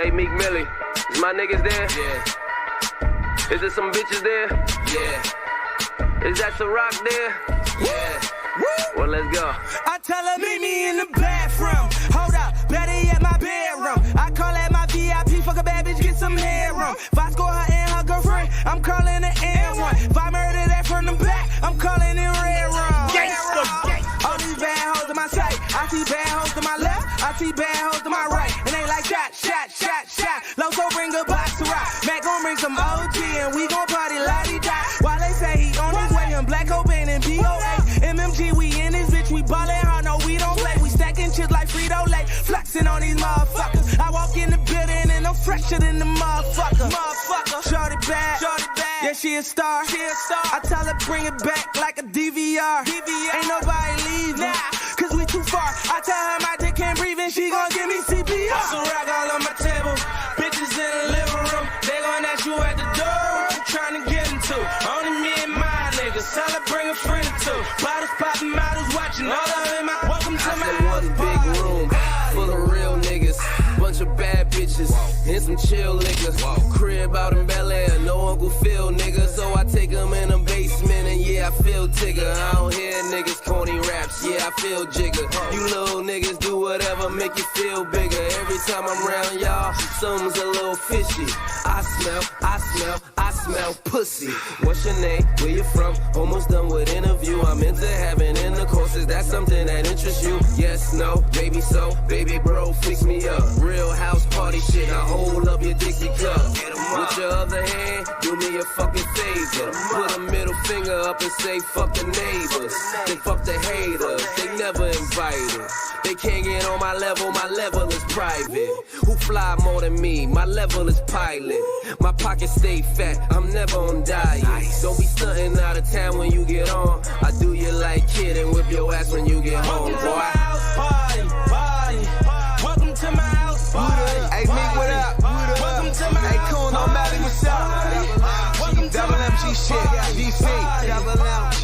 Hey, Meek Millie, is my niggas there? Yeah. Is there some bitches there? Yeah. Is that Ciroc there? Yeah. Well, let's go. I tell her, meet me in the bathroom. Hold up, better yet, my bedroom. I call that my VIP, fuck a bad bitch, get some headroom. If I score her and her girlfriend, I'm calling the N1. If I murder that from the back, I'm calling it red rum. Gangsta. All these bad hoes to my sight. I see bad hoes to my left, I see bad hoes to my right. And they like shot, shot, shot, shot. Loso bring a box to rock. Mac gon' bring some OG and we gon' party la-di-da. While they say he on his way, and Black Open and BOA. MMG, we in this bitch, we ballin' hard, no, we don't play. We stacking chips like Frito-Lay, flexing on these motherfuckers. I walk in the building and I'm fresher than the motherfucker. Shorty bad, yeah, she a star. I tell her bring it back like a DVR. Ain't nobody leave now, cause we too far. I tell her my dick can't breathe and she gon' give me CPR. Some rock all on my table, bitches in the living room. They gon' ask you at the door, what you tryna get into? Only me and my niggas, tell her bring a friend or two. Bottles poppin', models watching, all of them. Welcome to my one big room full of real niggas, bunch of bad bitches, and some chill niggas. Crib out in Bel Air, no Uncle Phil, nigga. So I take them in the basement, and yeah, I feel tigger. I don't hear niggas corny raps, yeah, I feel jigger. You little niggas do whatever, make you feel bigger. Every time I'm around y'all, something's a little fishy. I smell pussy. What's your name? Where you from? Almost done with interview. I'm into having intercourse. Is that something that interests you? Yes, no, maybe so. Baby bro, fix me up. Real house party shit. Now hold up your Dixie cup. With your other hand, do me a fucking favor. Put a middle finger up and say fuck the neighbors. Then fuck the haters. They never invited. They can't get on my level is private. Who fly more than me? My level is pilot. My pockets stay fat, I'm never on diet. Don't be stunting out of town when you get on. I do you like kid and whip your ass when you get home, boy. Welcome to my house party. Hey, Meek, what up? Welcome to my Hey, house Coon, no Mally, what's up? Welcome to Double my MG house shit, party. DC.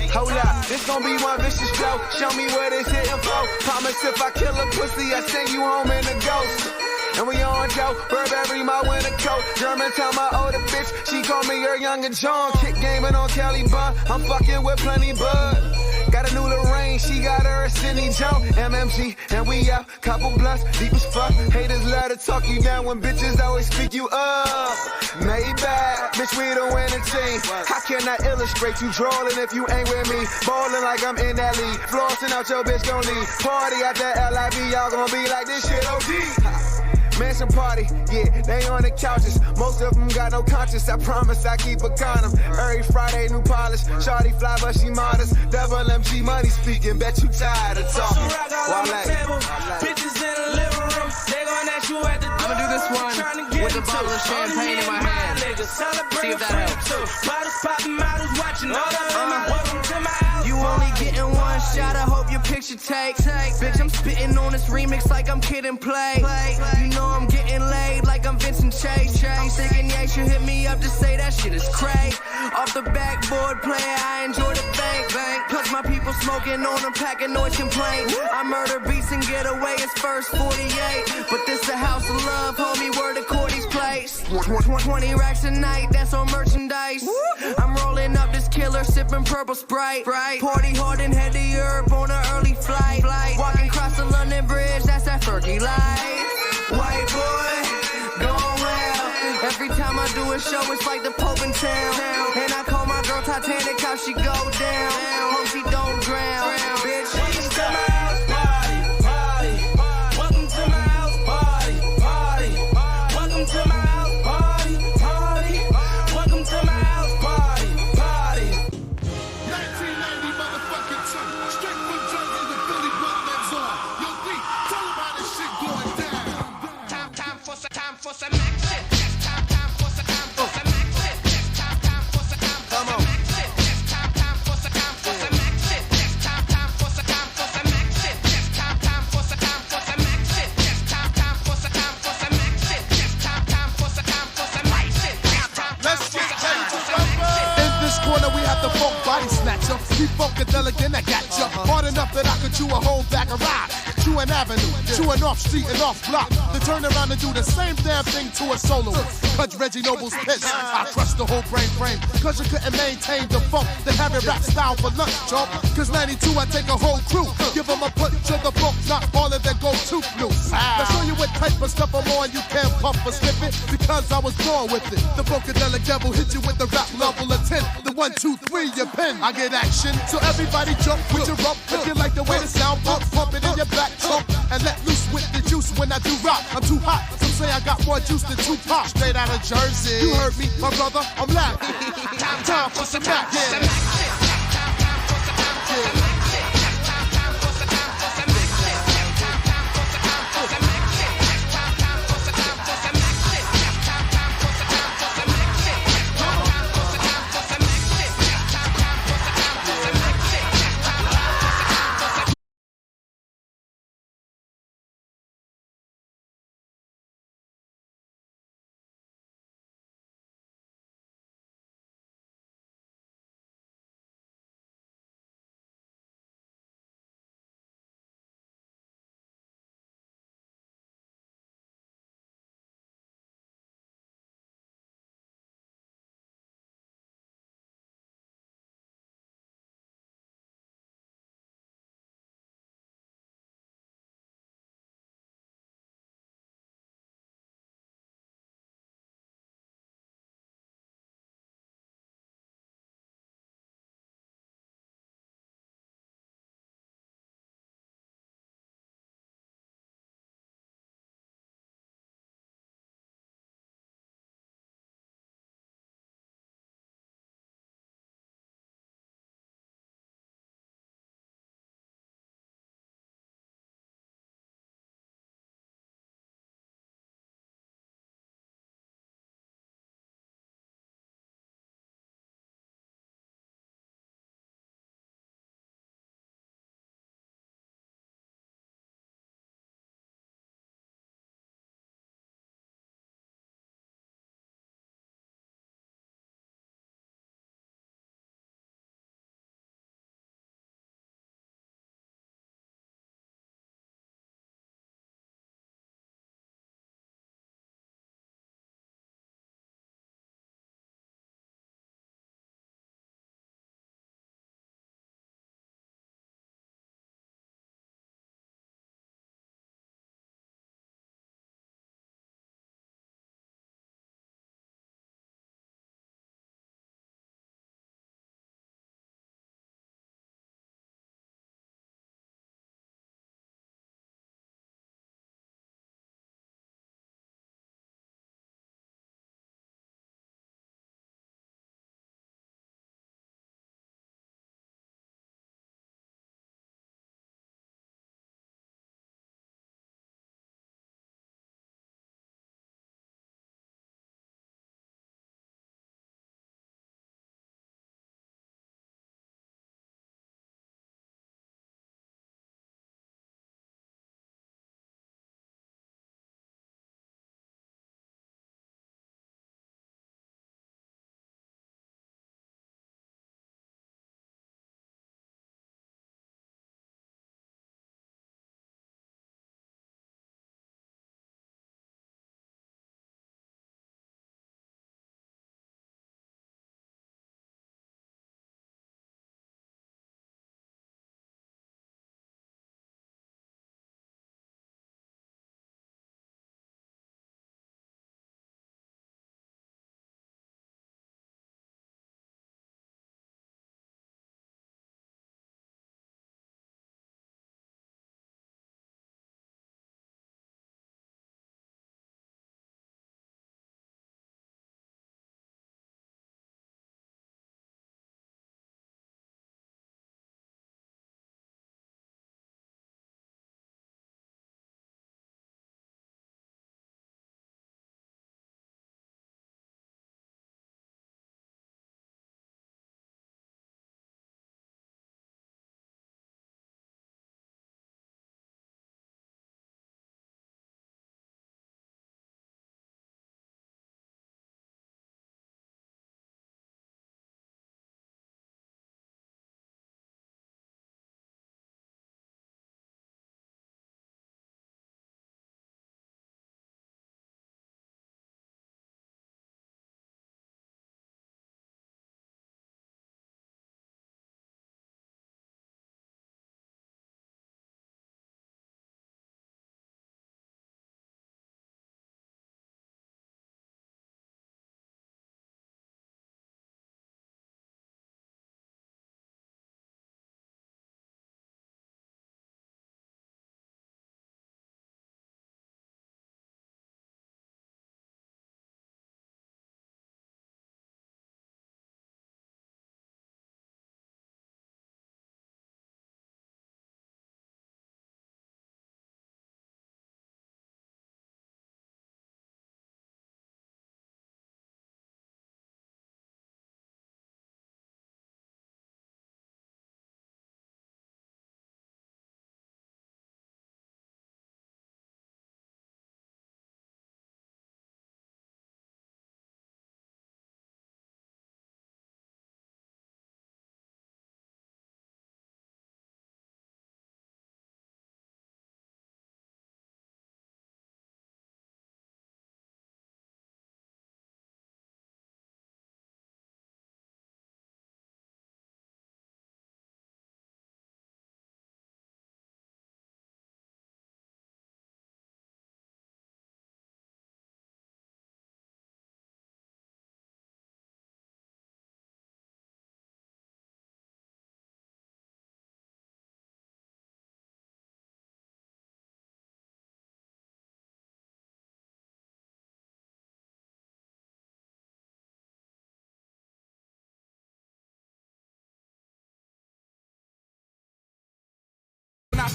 Hold up, this gon' be one vicious flow. Show me where this hitting for. Promise if I kill a pussy, I send you home in a ghost. And we on Joe, Burberry, my winter coat. Germantown, my older bitch, she call me her younger John. Kick gaming on Kelly Bun, I'm fucking with plenty bud. Got a new Lorraine, she got her a Sydney Joe. MMG, and we out, couple blunts, deep as fuck. Haters love to talk you down when bitches always speak you up. Maybach, bitch, we the winning team. How can I illustrate you drawing if you ain't with me? Ballin' like I'm in that league, flossing out your bitch gon' leave. Party at the LIV, y'all gon' be like this shit OD. Mansion party, yeah, they on the couches. Most of them got no conscience, I promise I keep a condom. Every Friday, new polish. Shawty fly, but she modest. Double MG money speaking, bet you tired of talking. Bitches in the living room, they gon' ask you at the door. I'ma do this one with a bottle of champagne in my hand. See if that helps. Bottles poppin', models watching, all of them. Welcome to my house. You only getting one shot, I hope your picture take. Bitch, I'm spitting on this remix like I'm Kid and Play. You know I'm getting laid like I'm Vincent Chase. I'm thinking yeah, you should hit me up to say that shit is cray. Off the backboard player, I enjoy the bank. Plus my people smoking on them, packing noise complaint. I murder beats and get away, it's first 48. But this the house of love, homie, word to Cordy's place. 20 racks a night, that's on merchandise. I'm rolling up this killer, sipping purple Sprite. Party hard and head to Europe on an early flight. Walking across the London Bridge, that's that Fergie life. White boy, going well. Every time I do a show, it's like the Pope in town. And I call my girl Titanic, how she go down. Hope she don't drown, bitch. Welcome to my house party. Welcome to my house party. Welcome to my house party. Welcome to my house party. 1990 motherfucking two. Straight from Jersey with Billy Butler's on. Yo, D, tell them how this shit going down. Time for some action. Time for some action. Time for some action. Come on. Time for some action. Time for some action. Time for some action. Time for some action. Time for some action. Let's get ready. In this corner, we have the funk body snatcher. We funkadelic and I got ya. Hard enough that I could chew a whole bag of rye. to an avenue, to an off street and off block. They turn around and do the same damn thing to a soloist. Cause Reggie Noble's pissed. I crushed the whole brain frame. Cause you couldn't maintain the funk. They have it rap style for lunch, chump. Cause 92, I take a whole crew. Give them a punch to the funk, not all of their go-to blues. Now show you what type of stuff I'm on. You can't puff or slip it because I was born with it. The Funkadelic devil hit you with the rap level of 10. The 1, 2, 3, your pen. I get action. So everybody jump with your rump. If you like the way the sound bump, pump it in your back trunk. And let loose with the juice when I do rock. I'm too hot. Some say I got more juice than Tupac. Straight out of Jersey. You heard me, my brother. I'm loud. Time for some back, yeah.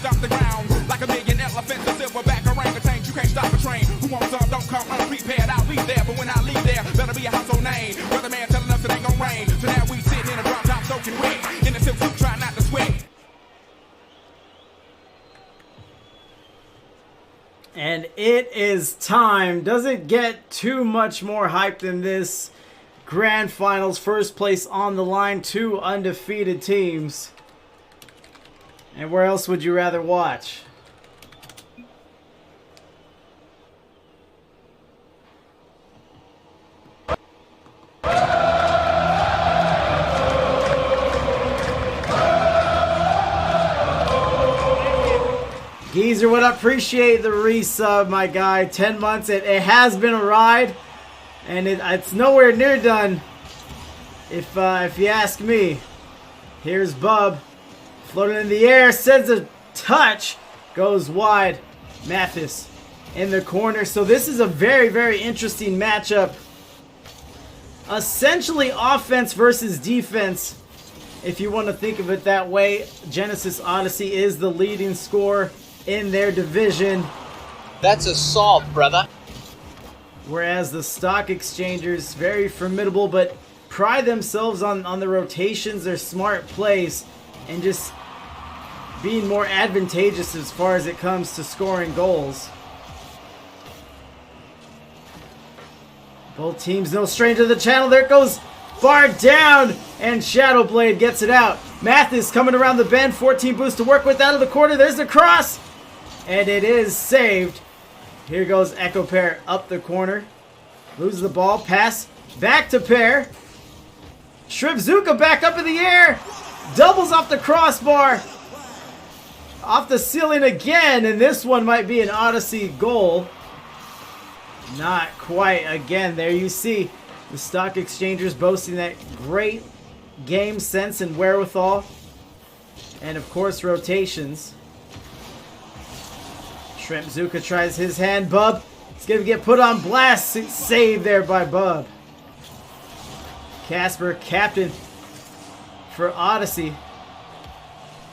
stomp the ground like a million elephants, a silverback orangutan. You can't stop a train. Who wants some? Don't come unprepared. I'll be there, but when I leave there, better be a household name. Weatherman telling us it ain't gonna rain. So now we sitting in a drop top soaking wet. In a silk suit, trying not to sweat. And it is time. Doesn't get too much more hype than this. Grand Finals, first place on the line, 2 undefeated teams. And where else would you rather watch? Geezer would appreciate the resub, my guy. 10 months. It has been a ride, and it's nowhere near done, if you ask me. Here's Bub. Floating in the air. Sends a touch. Goes wide. Mathis in the corner. So this is a very, very interesting matchup. Essentially offense versus defense, if you want to think of it that way. Genesis Odyssey is the leading scorer in their division. That's assault, brother. Whereas the Stock Exchangers, very formidable, but pride themselves on the rotations, their smart plays, and just being more advantageous as far as it comes to scoring goals. Both teams no stranger to the channel. There goes bar down, and Shadowblade gets it out. Mathis coming around the bend, 14 boost to work with out of the corner. There's the cross, and it is saved. Here goes Echo Pair up the corner. Loses the ball, pass back to Pair. Shribzuka back up in the air. Doubles off the crossbar. Off the ceiling again, and this one might be an Odyssey goal. Not quite. Again, there you see the Stock Exchangers boasting that great game sense and wherewithal. And of course, rotations. Shrimpzuka tries his hand. Bub, it's going to get put on blast. Save there by Bub. Casper, captain for Odyssey.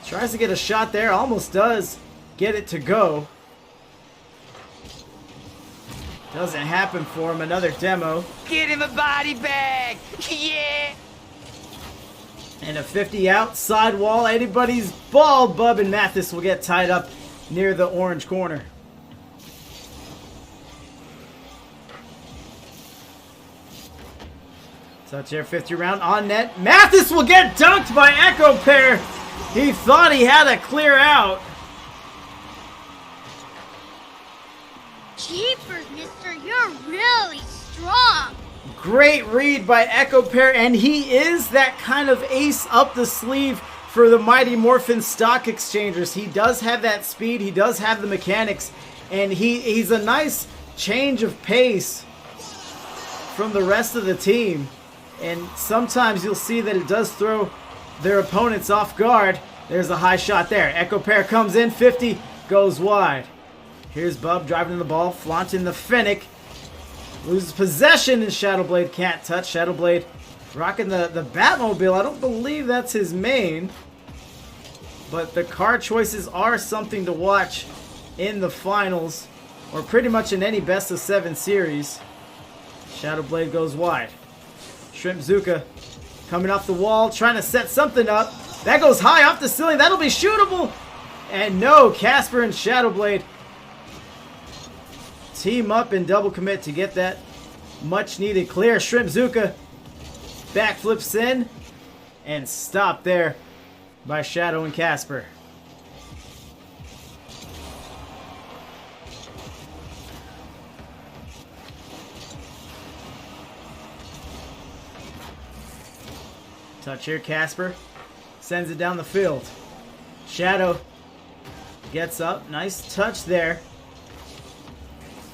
Tries to get a shot there. Almost does get it to go. Doesn't happen for him. Another demo. Get him a body bag. Yeah. And a 50 outside wall. Anybody's ball. Bub and Mathis will get tied up near the orange corner. Touch air 50 round on net. Mathis will get dunked by Echo Pair. He thought he had a clear out. Jeepers, mister, you're really strong. Great read by Echo Pair, and he is that kind of ace up the sleeve for the mighty Morphin Stock Exchangers. He does have that speed, he does have the mechanics, and he's a nice change of pace from the rest of the team. And sometimes you'll see that it does throw their opponents off guard. There's a high shot there. Echo Pair comes in, 50, goes wide. Here's Bub driving the ball, flaunting the Fennec. Loses possession, and Shadowblade can't touch. Shadowblade rocking the Batmobile. I don't believe that's his main. But the car choices are something to watch in the finals, or pretty much in any best of 7 series. Shadowblade goes wide. Shrimpzuka coming off the wall, trying to set something up. That goes high off the ceiling. That'll be shootable. And no, Casper and Shadowblade team up and double commit to get that much needed clear. Shrimpzuka backflips in and stopped there by Shadow and Casper. Touch here, Casper sends it down the field. Shadow gets up, nice touch there.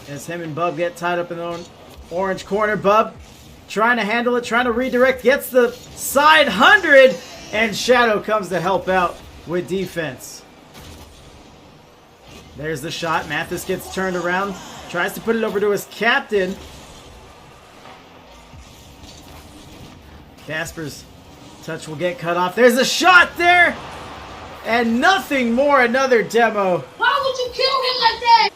As him and Bub get tied up in the orange corner. Bub trying to handle it, trying to redirect, gets the side 100, and Shadow comes to help out with defense. There's the shot. Mathis gets turned around, tries to put it over to his captain. Casper's touch will get cut off. There's a shot there, And nothing more, another demo. Why would you kill him like that?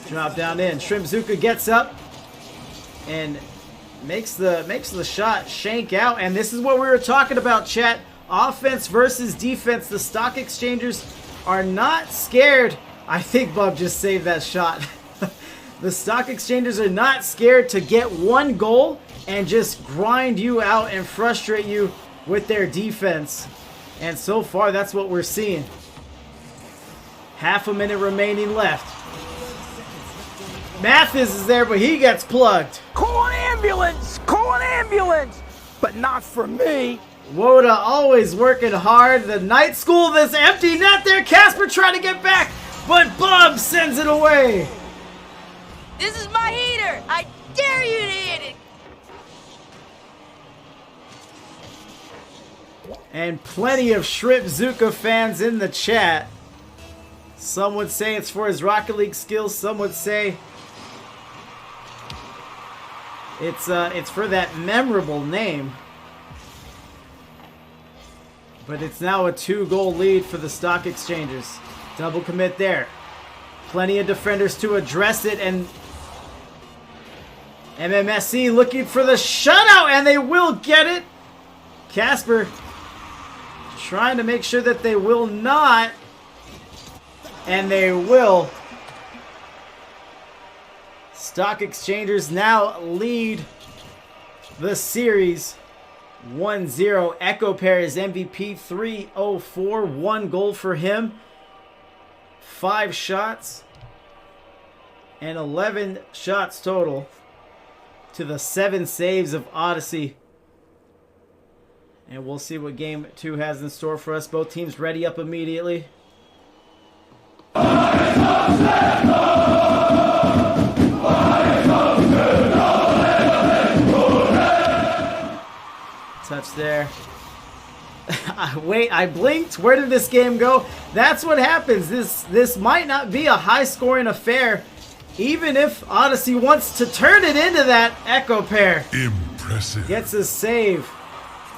Drop down in. Shrimpzooka gets up and makes the shot shank out. And this is what we were talking about, chat. Offense versus defense. The stock exchangers are not scared. I think Bub just saved that shot. The stock exchangers are not scared to get one goal and just grind you out and frustrate you with their defense. And so far, that's what we're seeing. Half a minute remaining left. Mathis is there, but he gets plugged. Call an ambulance! Call an ambulance! But not for me. Woda always working hard. The night school, this empty net there. Casper trying to get back, but Bub sends it away. This is my heater! I dare you to hit it! And plenty of Shrimpzooka fans in the chat. Some would say it's for his Rocket League skills. Some would say it's for that memorable name. But it's now a 2-goal lead for the stock exchangers. Double commit there. Plenty of defenders to address it, and MMSC looking for the shutout, and they will get it. Casper trying to make sure that they will not, and they will. Stock exchangers now lead the series 1-0. Echo Pair is MVP, 304, 1 goal for him. 5 shots and 11 shots total to the 7 saves of Odyssey. And we'll see what game 2 has in store for us. Both teams ready up immediately. Touch there. Wait, I blinked. Where did this game go? That's what happens. This might not be a high-scoring affair, even if Odyssey wants to turn it into that. Echo Pair Impressive. gets a save.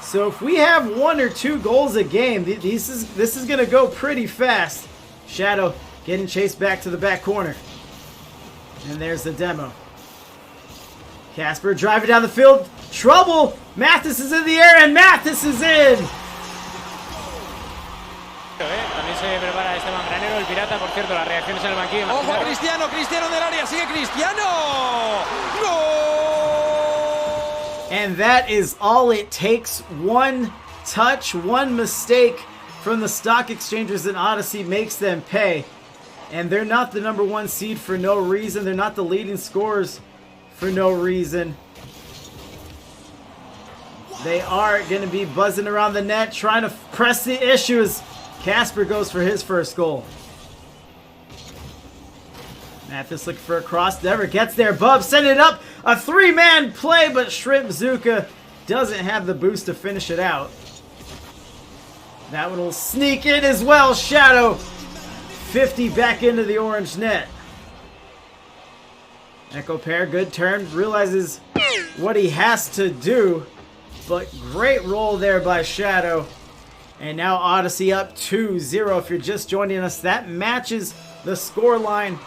So if we have 1 or 2 goals a game, this is going to go pretty fast. Shadow getting chased back to the back corner. And there's the demo. Casper driving down the field. Trouble! Mathis is in the air, and Mathis is in! También se prepara Esteban Granero, el pirata, por cierto, las reacciones en el banquillo. Ojo, Cristiano, Cristiano del área, sigue Cristiano. ¡Gol! And that is all it takes. 1 touch, 1 mistake from the stock exchangers in Odyssey makes them pay. And they're not the number 1 seed for no reason. They're not the leading scorers for no reason. They are going to be buzzing around the net, trying to press the issues. Casper goes for his first goal. Mathis looking for a cross. Never gets there. Bub send it up. A 3-man play, but Shrimpzooka doesn't have the boost to finish it out. That one will sneak in as well. Shadow 50 back into the orange net. Echo Pair, good turn. Realizes what he has to do. But great roll there by Shadow. And now Odyssey up 2-0. If you're just joining us, that matches the scoreline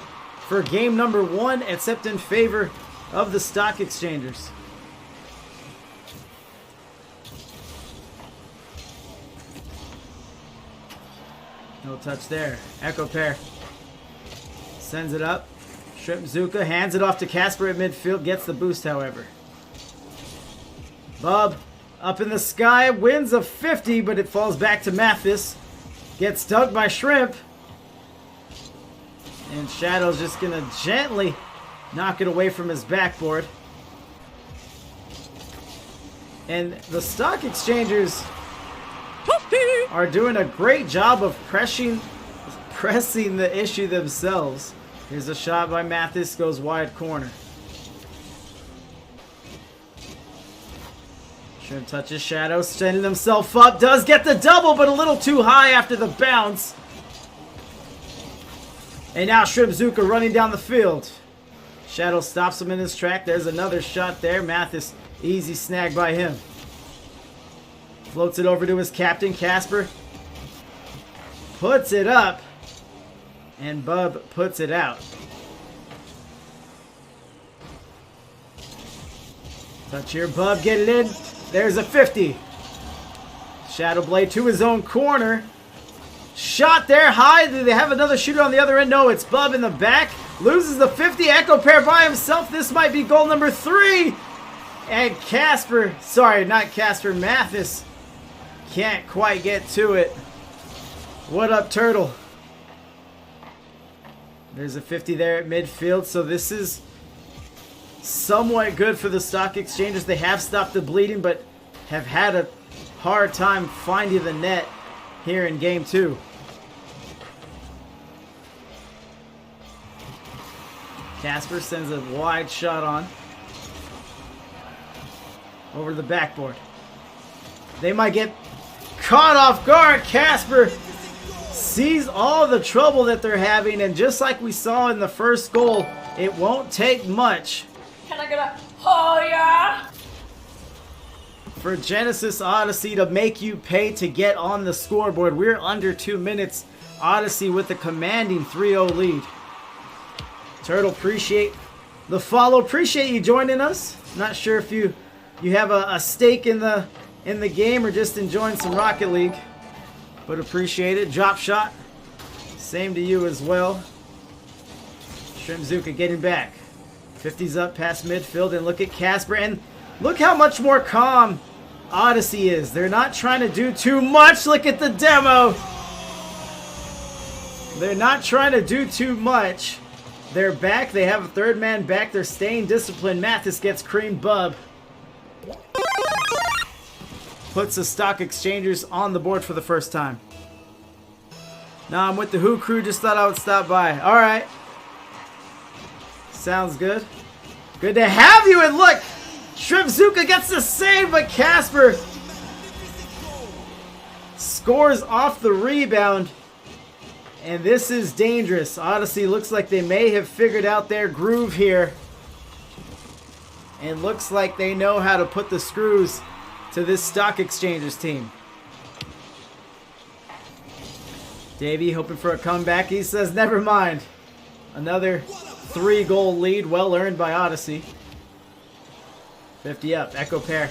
for game number 1, except in favor of the stock exchangers. No touch there. Echo Pair sends it up. Shrimpzooka hands it off to Casper at midfield. Gets the boost, however. Bub up in the sky, wins a 50, but it falls back to Mathis. Gets dug by Shrimp. And Shadow's just going to gently knock it away from his backboard. And the stock exchangers are doing a great job of pressing the issue themselves. Here's a shot by Mathis, goes wide corner. Shrimp touches Shadow, standing himself up, does get the double, but a little too high after the bounce. And now Shrimpzooka running down the field. Shadow stops him in his track. There's another shot there. Mathis, easy snag by him. Floats it over to his captain, Casper. Puts it up. And Bub puts it out. Touch here, Bub, get it in. There's a 50. Shadow Blade to his own corner. Shot there high. Do they have another shooter on the other end? No, it's Bub in the back. Loses the 50. Echo Pair by himself. This might be goal number 3. And Casper, sorry, not Casper, Mathis can't quite get to it. What up, Turtle? There's a 50 there at midfield, so this is somewhat good for the Stock Exchangers. They have stopped the bleeding, but have had a hard time finding the net here in game 2. Casper sends a wide shot on. Over to the backboard. They might get caught off guard. Casper sees all the trouble that they're having, and just like we saw in the first goal, it won't take much. Can I get a oh yeah? For Genesis Odyssey to make you pay to get on the scoreboard. We're under 2 minutes. Odyssey with a commanding 3-0 lead. Turtle, appreciate the follow. Appreciate you joining us. Not sure if you have a stake in the game or just enjoying some Rocket League, but appreciate it. Drop shot. Same to you as well. Shrimpzuka getting back. 50's up past midfield, and look at Casper, and look how much more calm Odyssey is. They're not trying to do too much. Look at the demo. They're not trying to do too much. They're back. They have a third man back. They're staying disciplined. Mathis gets creamed. Bub puts the Stock Exchangers on the board for the first time. Now I'm with the Who crew. Just thought I would stop by. All right. Sounds good. Good to have you. And look, Shrimpzuka gets the save, but Casper scores off the rebound. And this is dangerous. Odyssey looks like they may have figured out their groove here. And looks like they know how to put the screws to this Stock Exchangers team. Davey hoping for a comeback. He says, never mind. Another 3-goal lead, well earned by Odyssey. 50 up, Echo Pair.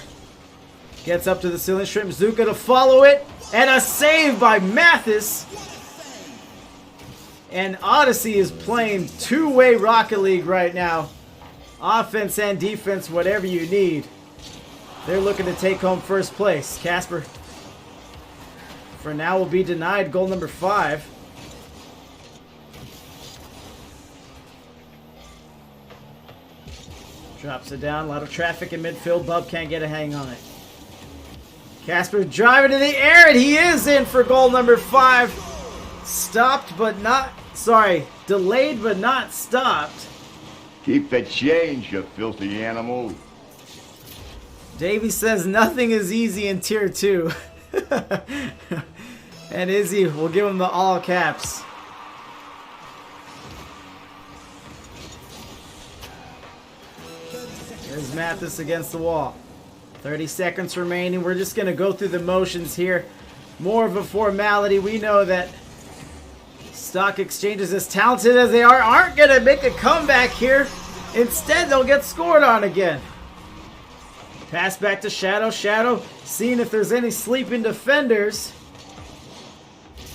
Gets up to the ceiling, Shrimpzuka to follow it. And a save by Mathis. And Odyssey is playing two-way Rocket League right now. Offense and defense, whatever you need. They're looking to take home first place. Casper, for now, will be denied goal number 5. Drops it down. A lot of traffic in midfield. Bub can't get a hang on it. Casper driving in the air, and he is in for goal number 5. Stopped but not... Sorry, delayed but not stopped. Keep the change, you filthy animal. Davey says nothing is easy in Tier 2. And Izzy will give him the all caps. There's Mathis against the wall. 30 seconds remaining. We're just going to go through the motions here. More of a formality. We know that Stock Exchangers, as talented as they are, aren't going to make a comeback here. Instead, they'll get scored on again. Pass back to Shadow. Shadow seeing if there's any sleeping defenders.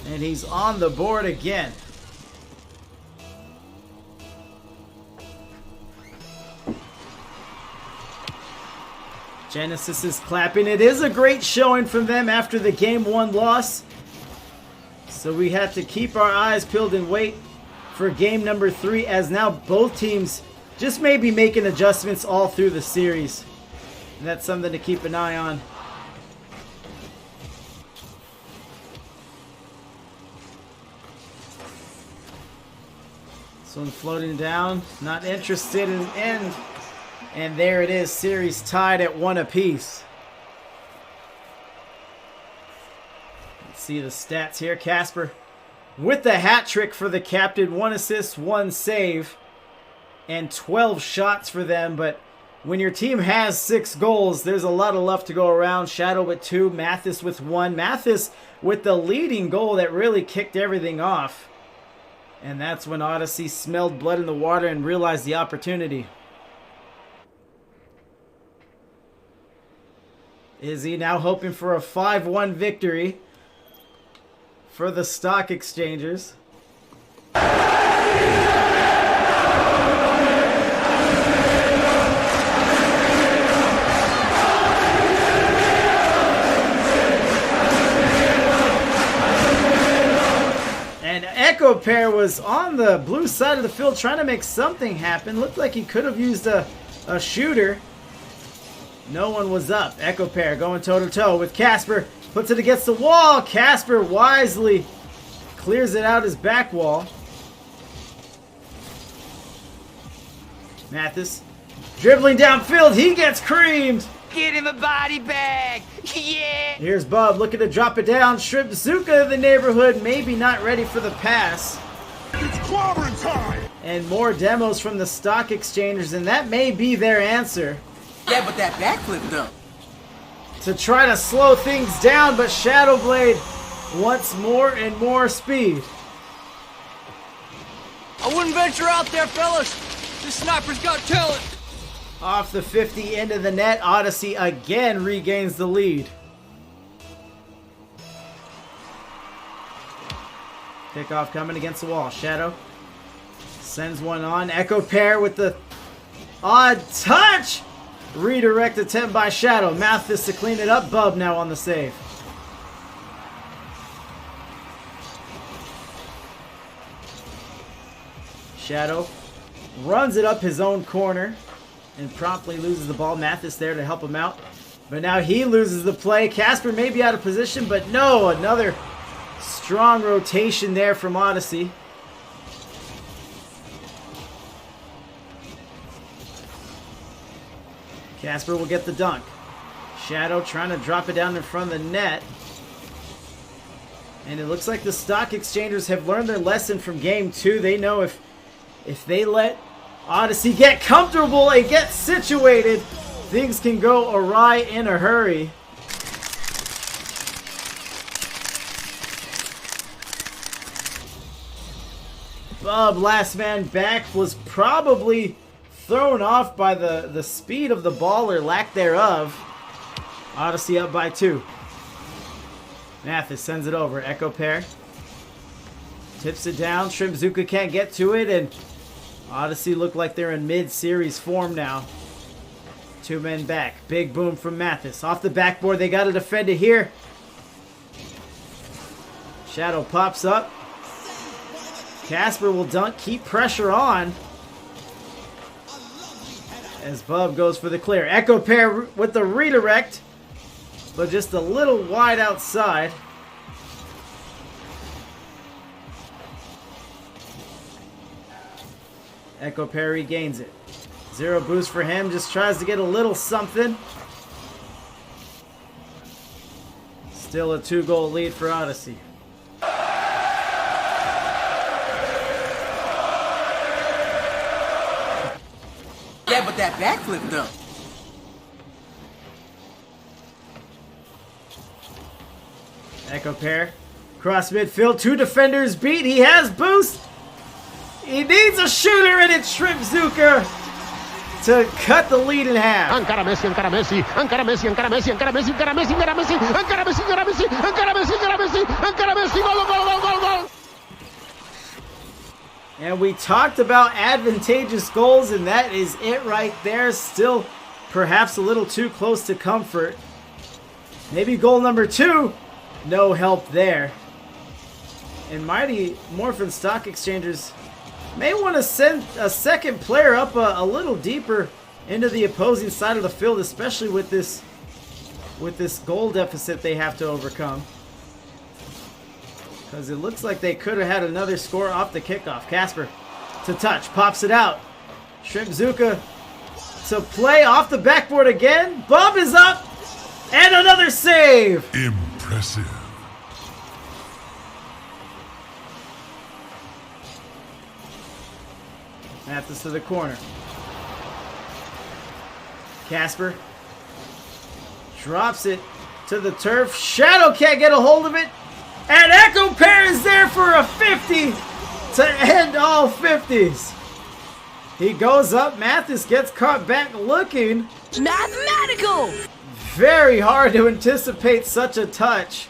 And he's on the board again. Genesis is clapping. It is a great showing from them after the Game 1 loss. So we have to keep our eyes peeled and wait for game number 3, as now both teams just may be making adjustments all through the series. And that's something to keep an eye on. This one floating down. Not interested in end. And there it is. Series tied at 1 apiece. Let's see the stats here. Casper with the hat trick for the captain. 1 assist, 1 save. And 12 shots for them. But when your team has 6 goals, there's a lot of love to go around. Shadow with 2, Mathis with 1. Mathis with the leading goal that really kicked everything off. And that's when Odyssey smelled blood in the water and realized the opportunity. Izzy now hoping for a 5-1 victory for the Stock Exchangers. And Echo Pair was on the blue side of the field trying to make something happen. Looked like he could have used a shooter. No one was up. Echo Pair going toe-to-toe with Casper. Puts it against the wall. Casper wisely clears it out his back wall. Mathis dribbling downfield. He gets creamed. Get in the body bag. Yeah. Here's Bub looking to drop it down. Shrimp Zuka in the neighborhood. Maybe not ready for the pass. It's clobbering time. And more demos from the Stock Exchangers. And that may be their answer. Yeah, but that backflip though. To try to slow things down, but Shadowblade wants more and more speed. I wouldn't venture out there, fellas. This sniper's got talent. Off the 50 into the net, Odyssey again regains the lead. Kickoff coming against the wall. Shadow sends one on. Echo Pair with the odd touch. Redirect attempt by Shadow. Mathis to clean it up. Bub now on the save. Shadow runs it up his own corner and promptly loses the ball. Mathis there to help him out. But now he loses the play. Casper may be out of position, but no, another strong rotation there from Odyssey. Casper will get the dunk. Shadow trying to drop it down in front of the net. And it looks like the Stock Exchangers have learned their lesson from game 2. They know if they let Odyssey get comfortable and get situated, things can go awry in a hurry. Bub, last man back, was probably thrown off by the speed of the ball or lack thereof. Odyssey up by 2. Mathis sends it over. Echo Pair tips it down. Shrimp Zuka can't get to it, and Odyssey look like they're in mid-series form now. 2 men back. Big boom from Mathis. Off the backboard, they got to defend it here. Shadow pops up. Casper will dunk. Keep pressure on. As Bub goes for the clear. Echo Pair with the redirect, but just a little wide outside. Echo Pair regains it. 0 boost for him, just tries to get a little something. Still a 2-goal lead for Odyssey. Yeah, but that backflip though. Echo Pair cross midfield, 2 defenders beat. He has boost. He needs a shooter, and it's Shrimp Zuka to cut the lead in half. Encara Messi, encara Messi, encara Messi, encara Messi, encara Messi, encara Messi, encara Messi, encara Messi, encara Messi, encara Messi, encara Messi, encara Messi, gol, gol, gol, gol, gol. And we talked about advantageous goals, and that is it right there. Still perhaps a little too close to comfort. Maybe goal number 2. No help there. And Mighty Morphin Stock Exchangers may want to send a second player up a little deeper into the opposing side of the field, especially with this goal deficit they have to overcome. Because it looks like they could have had another score off the kickoff. Casper to touch, pops it out. Shrimp Zuka to play off the backboard again. Bub is up, and another save. Impressive. Mathis to the corner. Casper drops it to the turf. Shadow can't get a hold of it. And Echo Pair is there for a 50 to end all 50s. He goes up. Mathis gets caught back looking. Mathematical! Very hard to anticipate such a touch.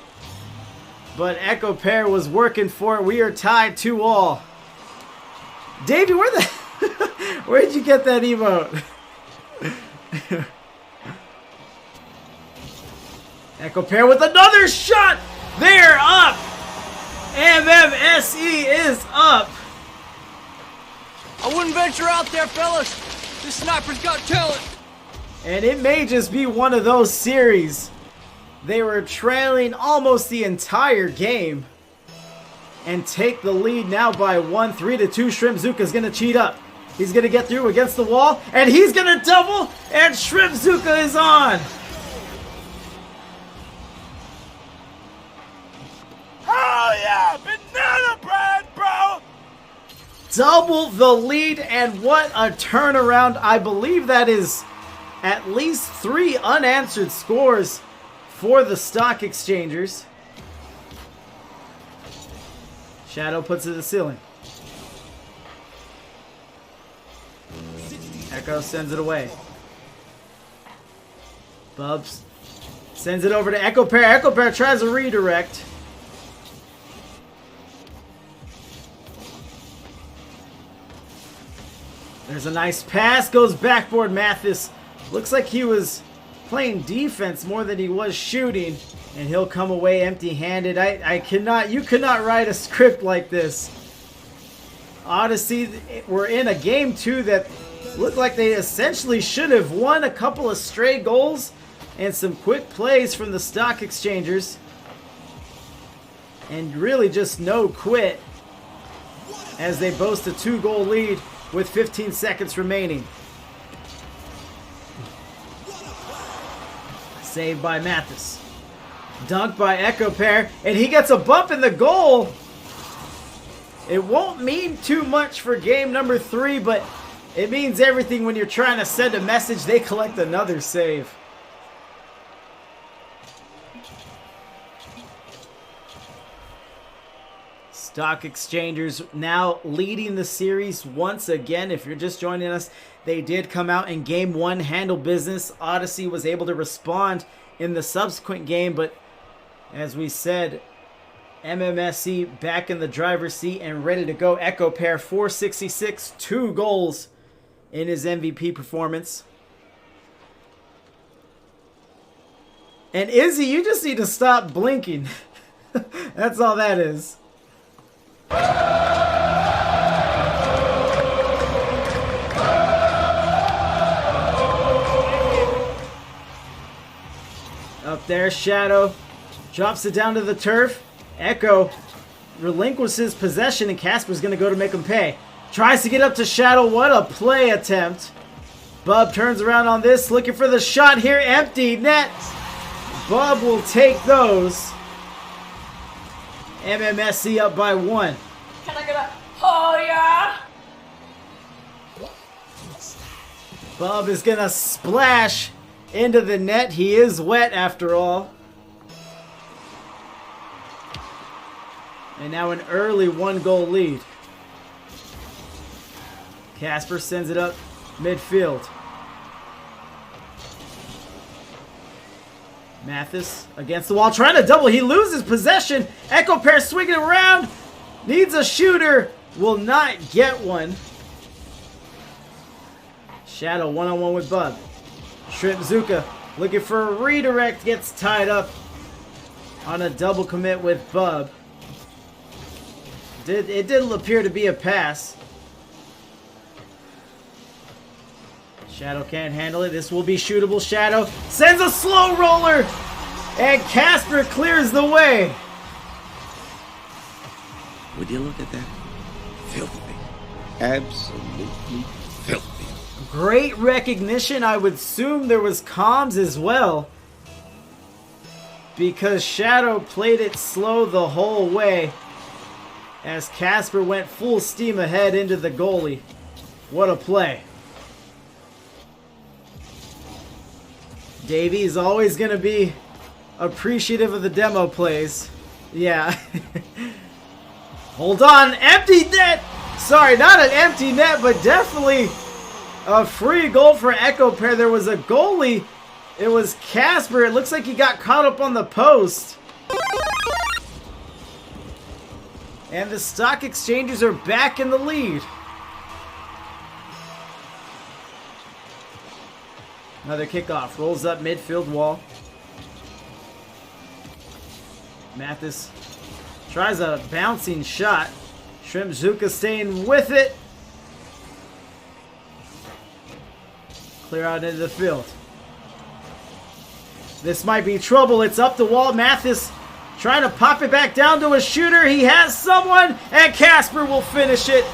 But Echo Pair was working for it. We are tied 2-all. Davey, where'd you get that emote? Echo Pair with another shot. They're up. MMSE is up. I wouldn't venture out there, fellas. This sniper's got talent. And it may just be one of those series. They were trailing almost the entire game and take the lead now by 1, 3-2. Shrimpzuka's gonna cheat up. He's gonna get through against the wall, and he's gonna double, and Shrimpzuka is on. Oh yeah, banana bread, bro! Double the lead, and what a turnaround. I believe that is at least 3 unanswered scores for the Stock Exchangers. Shadow puts it to the ceiling. Echo sends it away. Bubs sends it over to Echo Pair. Echo Pair tries a redirect. There's a nice pass. Goes backboard. Mathis looks like he was playing defense more than he was shooting. And he'll come away empty-handed. You cannot write a script like this. Odyssey were in a game 2 that looked like they essentially should have won. A couple of stray goals and some quick plays from the Stock Exchangers. And really just no quit as they boast a 2-goal lead with 15 seconds remaining. Saved by Mathis. Dunked by Echo Pair, and he gets a bump in the goal. It won't mean too much for game number 3, but it means everything when you're trying to send a message. They collect another save. Stock Exchangers now leading the series once again. If you're just joining us, they did come out in game 1, handle business. Odyssey was able to respond in the subsequent game, but as we said, MMSE back in the driver's seat and ready to go. Echo Pair 466, 2 goals in his MVP performance. And Izzy, you just need to stop blinking. That's all that is. Up there, Shadow drops it down to the turf. Echo relinquishes possession, and Casper's going to go to make him pay. Tries to get up to Shadow. What a play attempt. Bub turns around on this, looking for the shot here. Empty net. Bub will take those. MMSC up by 1. Can I get a oh yeah? Bub is going to splash into the net. He is wet after all. And now an early 1-goal lead. Casper sends it up midfield. Mathis against the wall, trying to double. He loses possession. Echo Pair swinging around. Needs a shooter. Will not get one. Shadow one-on-one with Bub. Shrimpzuka looking for a redirect. Gets tied up on a double commit with Bub. It did appear to be a pass. Shadow can't handle it. This will be shootable. Shadow sends a slow roller. And Casper clears the way. Would you look at that? Filthy. Absolutely filthy. Great recognition. I would assume there was comms as well, because Shadow played it slow the whole way as Casper went full steam ahead into the goalie. What a play. Davey's always going to be appreciative of the demo plays. Yeah. Hold on. Empty net. Sorry, not an empty net, but definitely a free goal for Echo Pair. There was a goalie. It was Casper. It looks like he got caught up on the post. And the Stock Exchangers are back in the lead. Another kickoff. Rolls up midfield wall. Mathis tries a bouncing shot. Shrimzuka staying with it. Clear out into the field. This might be trouble. It's up the wall. Mathis trying to pop it back down to a shooter. He has someone, and Casper will finish it.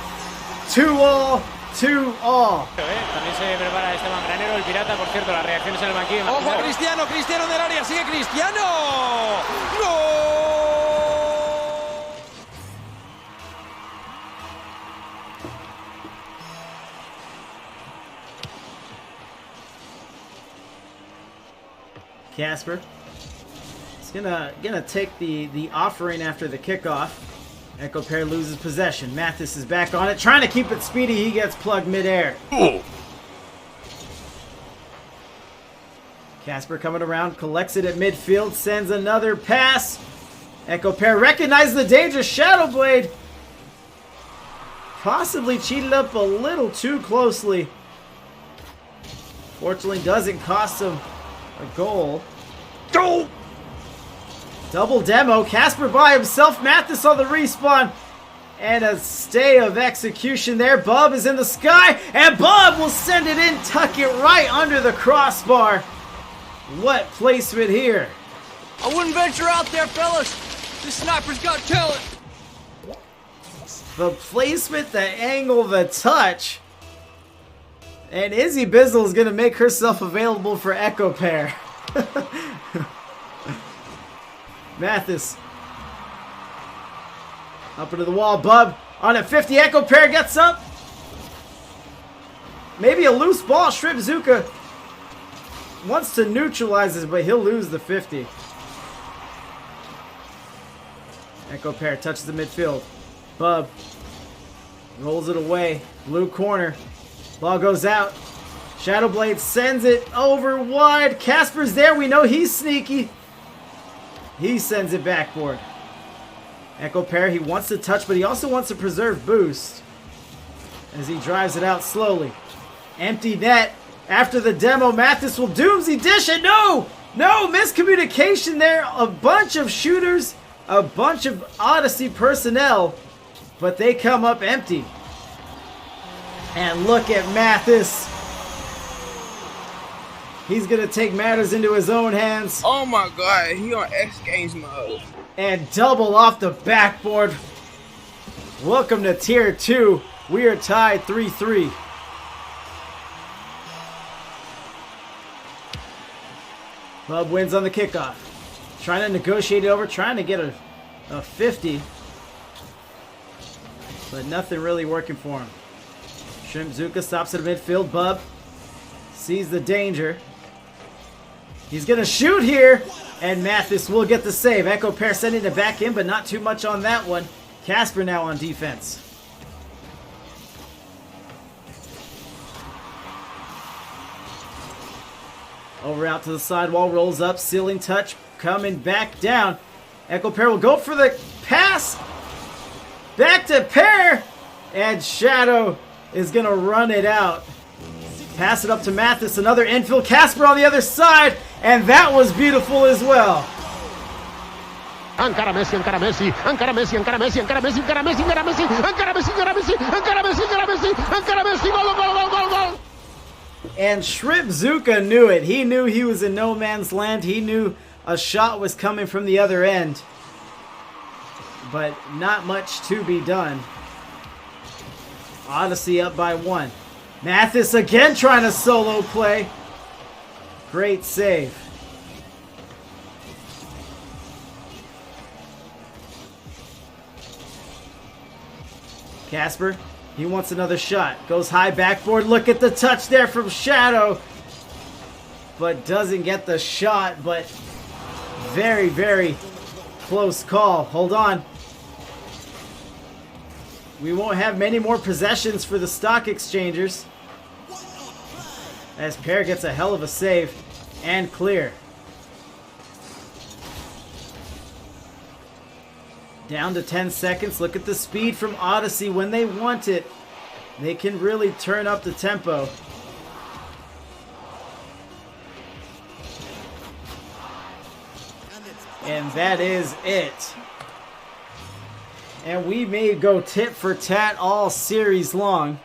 2-2. También se prepara Esteban Granero, el pirata, por cierto, las reacciones en el banquillo. ¡Ojo a Cristiano! ¡Cristiano del área! ¡Sigue Cristiano! ¡Gol! Casper is gonna take the offering after the kickoff. Echo Pair loses possession. Mathis is back on it, trying to keep it speedy. He gets plugged midair. Casper coming around, collects it at midfield, sends another pass. Echo Pair recognizes the danger. Shadowblade possibly cheated up a little too closely. Fortunately, doesn't cost him a goal. Go! Double demo. Casper by himself. Mathis on the respawn. And a stay of execution there. Bub is in the sky. And Bub will send it in. Tuck it right under the crossbar. What placement here. I wouldn't venture out there, fellas. This sniper's got talent. The placement, the angle, the touch. And Izzy Bizzle is going to make herself available for Echo Pair. Mathis. Up into the wall. Bub on a 50. Echo Pair gets up. Maybe a loose ball. Shrimzuka wants to neutralize this, but he'll lose the 50. Echo Pair touches the midfield. Bub rolls it away. Blue corner. Ball goes out. Shadowblade sends it over wide. Casper's there. We know he's sneaky. He sends it backboard. Echo Pair, he wants to touch, but he also wants to preserve boost as he drives it out slowly. Empty net. After the demo, Mathis will doomsy dish it. No! No! Miscommunication there. A bunch of shooters. A bunch of Odyssey personnel. But they come up empty. And look at Mathis. He's going to take matters into his own hands. Oh my god, he on X Games mode. And double off the backboard. Welcome to Tier 2. We are tied 3-3. Bub wins on the kickoff. Trying to negotiate it over, trying to get a 50. But nothing really working for him. Shrimzuka stops at midfield. Bub sees the danger. He's going to shoot here. And Mathis will get the save. Echo Pair sending it back in, but not too much on that one. Casper now on defense. Over out to the sidewall, rolls up, ceiling touch, coming back down. Echo Pair will go for the pass. Back to Pair. And Shadow is going to run it out. Pass it up to Mathis, another infield. Casper on the other side, and that was beautiful as well. Encara Messi, encara Messi, encara Messi, encara Messi, encara Messi, encara Messi, encara Messi, encara Messi, encara Messi, encara Messi, encara Messi, encara Messi, gol, gol, gol, gol, gol. And Shrimzuka knew it. He knew he was in no man's land. He knew a shot was coming from the other end. But not much to be done. Odyssey up by 1. Mathis again trying to solo play. Great save. Casper, he wants another shot. Goes high backboard. Look at the touch there from Shadow. but doesn't get the shot, but very, very close call. Hold on. We won't have many more possessions for the stock exchangers, as Pear gets a hell of a save and clear. Down to 10 seconds. Look at the speed from Odyssey. When they want it, they can really turn up the tempo. And that is it. And we may go tit for tat all series long,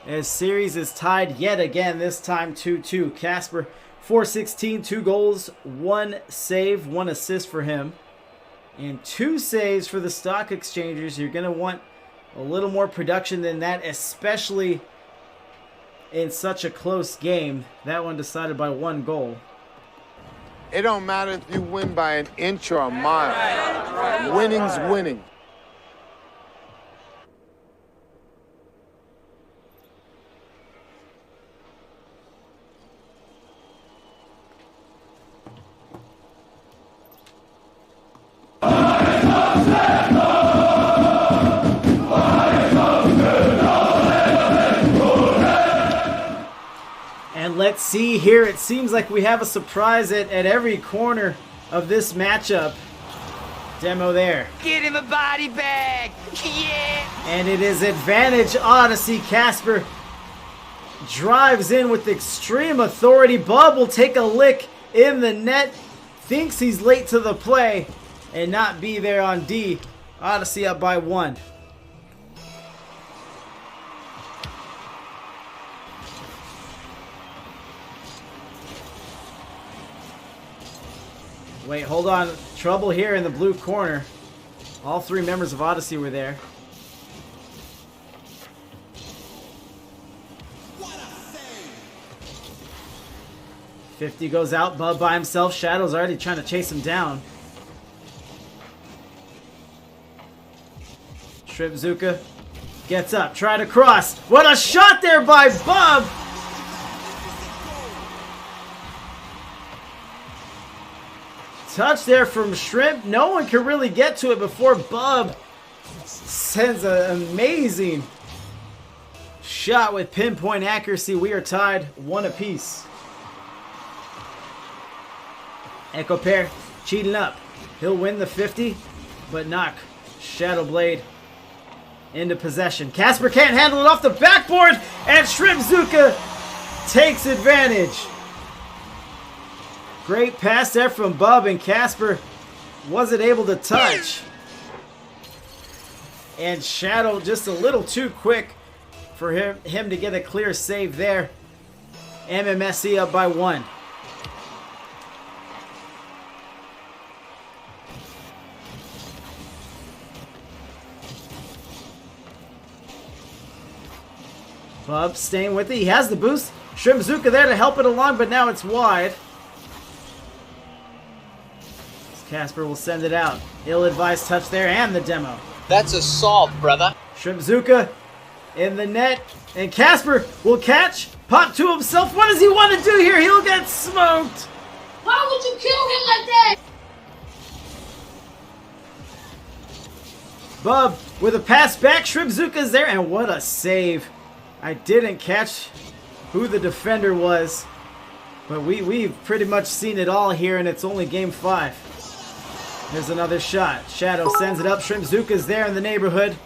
as series is tied yet again, this time 2-2. Casper, 416, 2 goals, 1 save, 1 assist for him. And 2 saves for the stock exchangers. You're going to want a little more production than that, especially in such a close game. That one decided by 1 goal. It don't matter if you win by an inch or a mile. Winning's winning. And let's see here. It seems like we have a surprise at every corner of this matchup. Demo there. Get him a body bag. Yeah. And it is advantage Odyssey. Casper drives in with extreme authority. Bub will take a lick in the net. Thinks he's late to the play and not be there on D. Odyssey up by 1. Wait, hold on. Trouble here in the blue corner. All 3 members of Odyssey were there. What a save. 50 goes out. Bub by himself. Shadow's already trying to chase him down. Shrimzuka gets up. Try to cross. What a shot there by Bub! Touch there from Shrimp. No one can really get to it before Bub sends an amazing shot with pinpoint accuracy. We are tied 1 apiece. Echo Pair cheating up. He'll win the 50, but knock Shadowblade into possession. Casper can't handle it off the backboard, and Shrimpzuka takes advantage. Great pass there from Bub, and Casper wasn't able to touch. And Shadow just a little too quick for him to get a clear save there. MMSC up by 1. Bub staying with it. He has the boost. Shrimpzuka there to help it along, but now it's wide. Casper will send it out. Ill-advised touch there and the demo. That's assault, brother. Shrimpzuka in the net. And Casper will catch. Pop to himself. What does he want to do here? He'll get smoked. Why would you kill him like that? Bub with a pass back. Shrimpzuka's there. And what a save. I didn't catch who the defender was. But we've pretty much seen it all here, and it's only game 5. There's another shot. Shadow sends it up. Shrimpzuka's there in the neighborhood.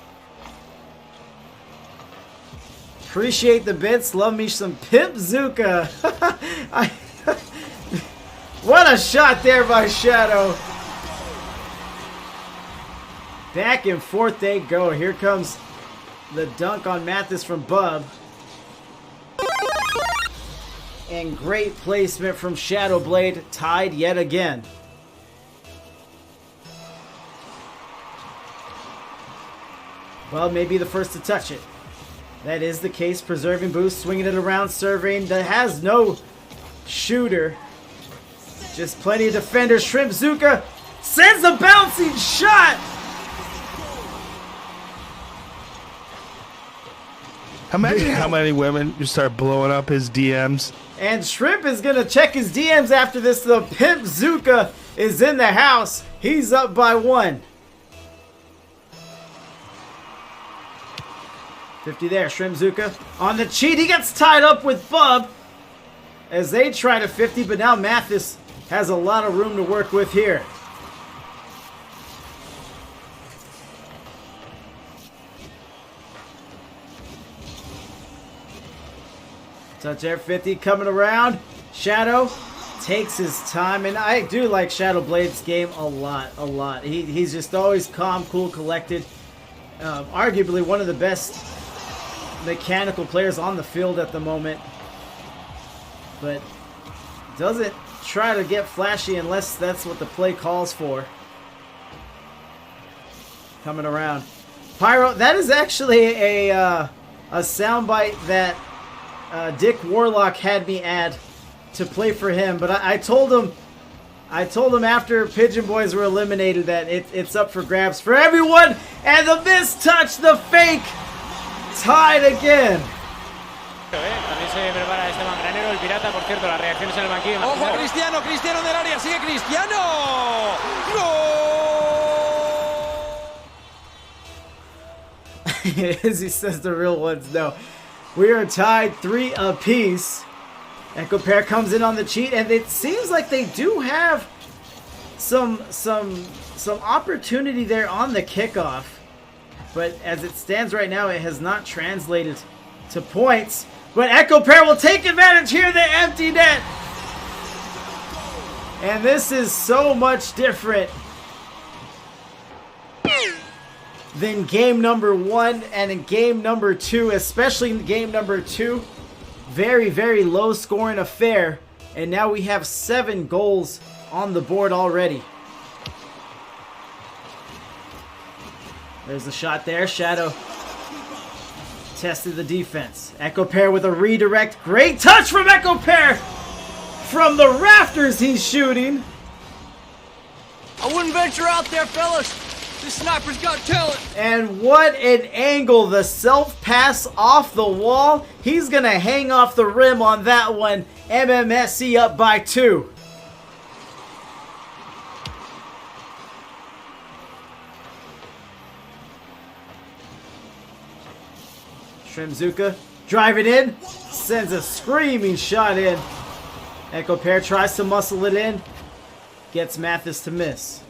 Appreciate the bits. Love me some Pimpzuka. What a shot there by Shadow. Back and forth they go. Here comes the dunk on Mathis from Bub. And great placement from Shadowblade. Tied yet again. Bub may be the first to touch it. That is the case. Preserving boost, swinging it around, surveying. That has no shooter. Just plenty of defenders. Shrimpzuka sends a bouncing shot. Imagine how many women just start blowing up his DMs. And Shrimp is going to check his DMs after this. The Pimp Zuka is in the house. He's up by 1. 50 there. Shrimp Zuka on the cheat. He gets tied up with Bub as they try to 50, but now Mathis has a lot of room to work with here. Touch air 50 coming around. Shadow takes his time, and I do like Shadow Blade's game a lot. He's just always calm, cool, collected. Arguably one of the best mechanical players on the field at the moment, but doesn't try to get flashy unless that's what the play calls for. Coming around. Pyro, that is actually a soundbite that Dick Warlock had me add to play for him, but I told him after Pigeon Boys were eliminated that it's up for grabs for everyone, and the missed touch, the fake, tied again. También se prepara Esteban Granero, el pirata, por cierto, las reacciones en el banquillo. Ojo, Cristiano del área, sigue Cristiano. ¡Gol! As he says, the real ones know. We are tied 3 apiece. Echo Pair comes in on the cheat, and it seems like they do have some opportunity there on the kickoff. But as it stands right now, it has not translated to points. But Echo Pair will take advantage here, the empty net. And this is so much different than game number 1 and in game number 2, especially in game number 2. Very, very low scoring affair. And now we have 7 goals on the board already. There's the shot there. Shadow tested the defense. Echo Pair with a redirect. Great touch from Echo Pair. From the rafters he's shooting. I wouldn't venture out there, fellas. This sniper's got talent. And what an angle. The self-pass off the wall. He's going to hang off the rim on that one. MMSC up by 2. Shrimzuka driving in. Sends a screaming shot in. Echo Pair tries to muscle it in. Gets Mathis to miss.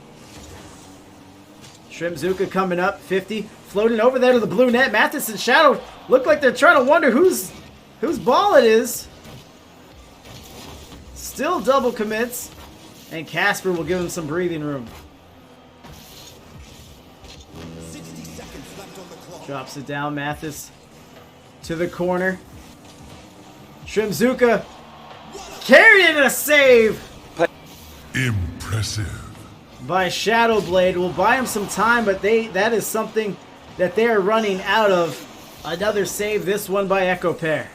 Shrimzuka coming up, 50, floating over there to the blue net. Mathis and Shadow look like they're trying to wonder whose ball it is. Still double commits, and Casper will give him some breathing room. Drops it down, Mathis to the corner. Shrimzuka carrying a save. Impressive. By Shadow Blade will buy him some time, but that is something that they are running out of. Another save, this one by Echo Pair.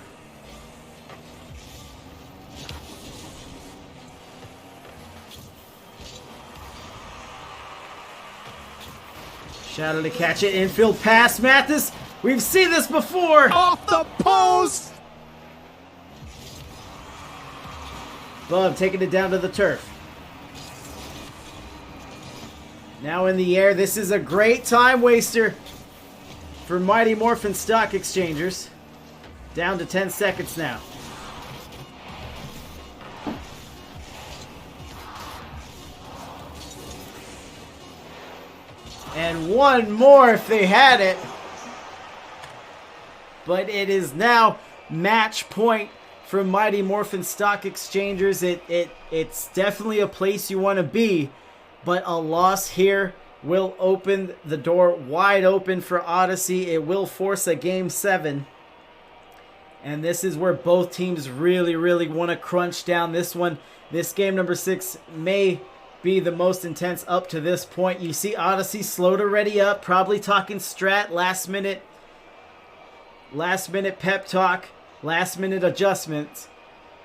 Shadow to catch it, infield pass, Mathis. We've seen this before. Off the post. Bub taking it down to the turf. Now in the air, this is a great time waster for Mighty Morphin Stock Exchangers. Down to 10 seconds now. And one more if they had it. But it is now match point for Mighty Morphin Stock Exchangers. It's definitely a place you want to be. But a loss here will open the door wide open for Odyssey. It will force a Game 7. And this is where both teams really, really want to crunch down this one. This game number 6 may be the most intense up to this point. You see Odyssey slow to ready up. Probably talking strat, last minute pep talk, last minute adjustments.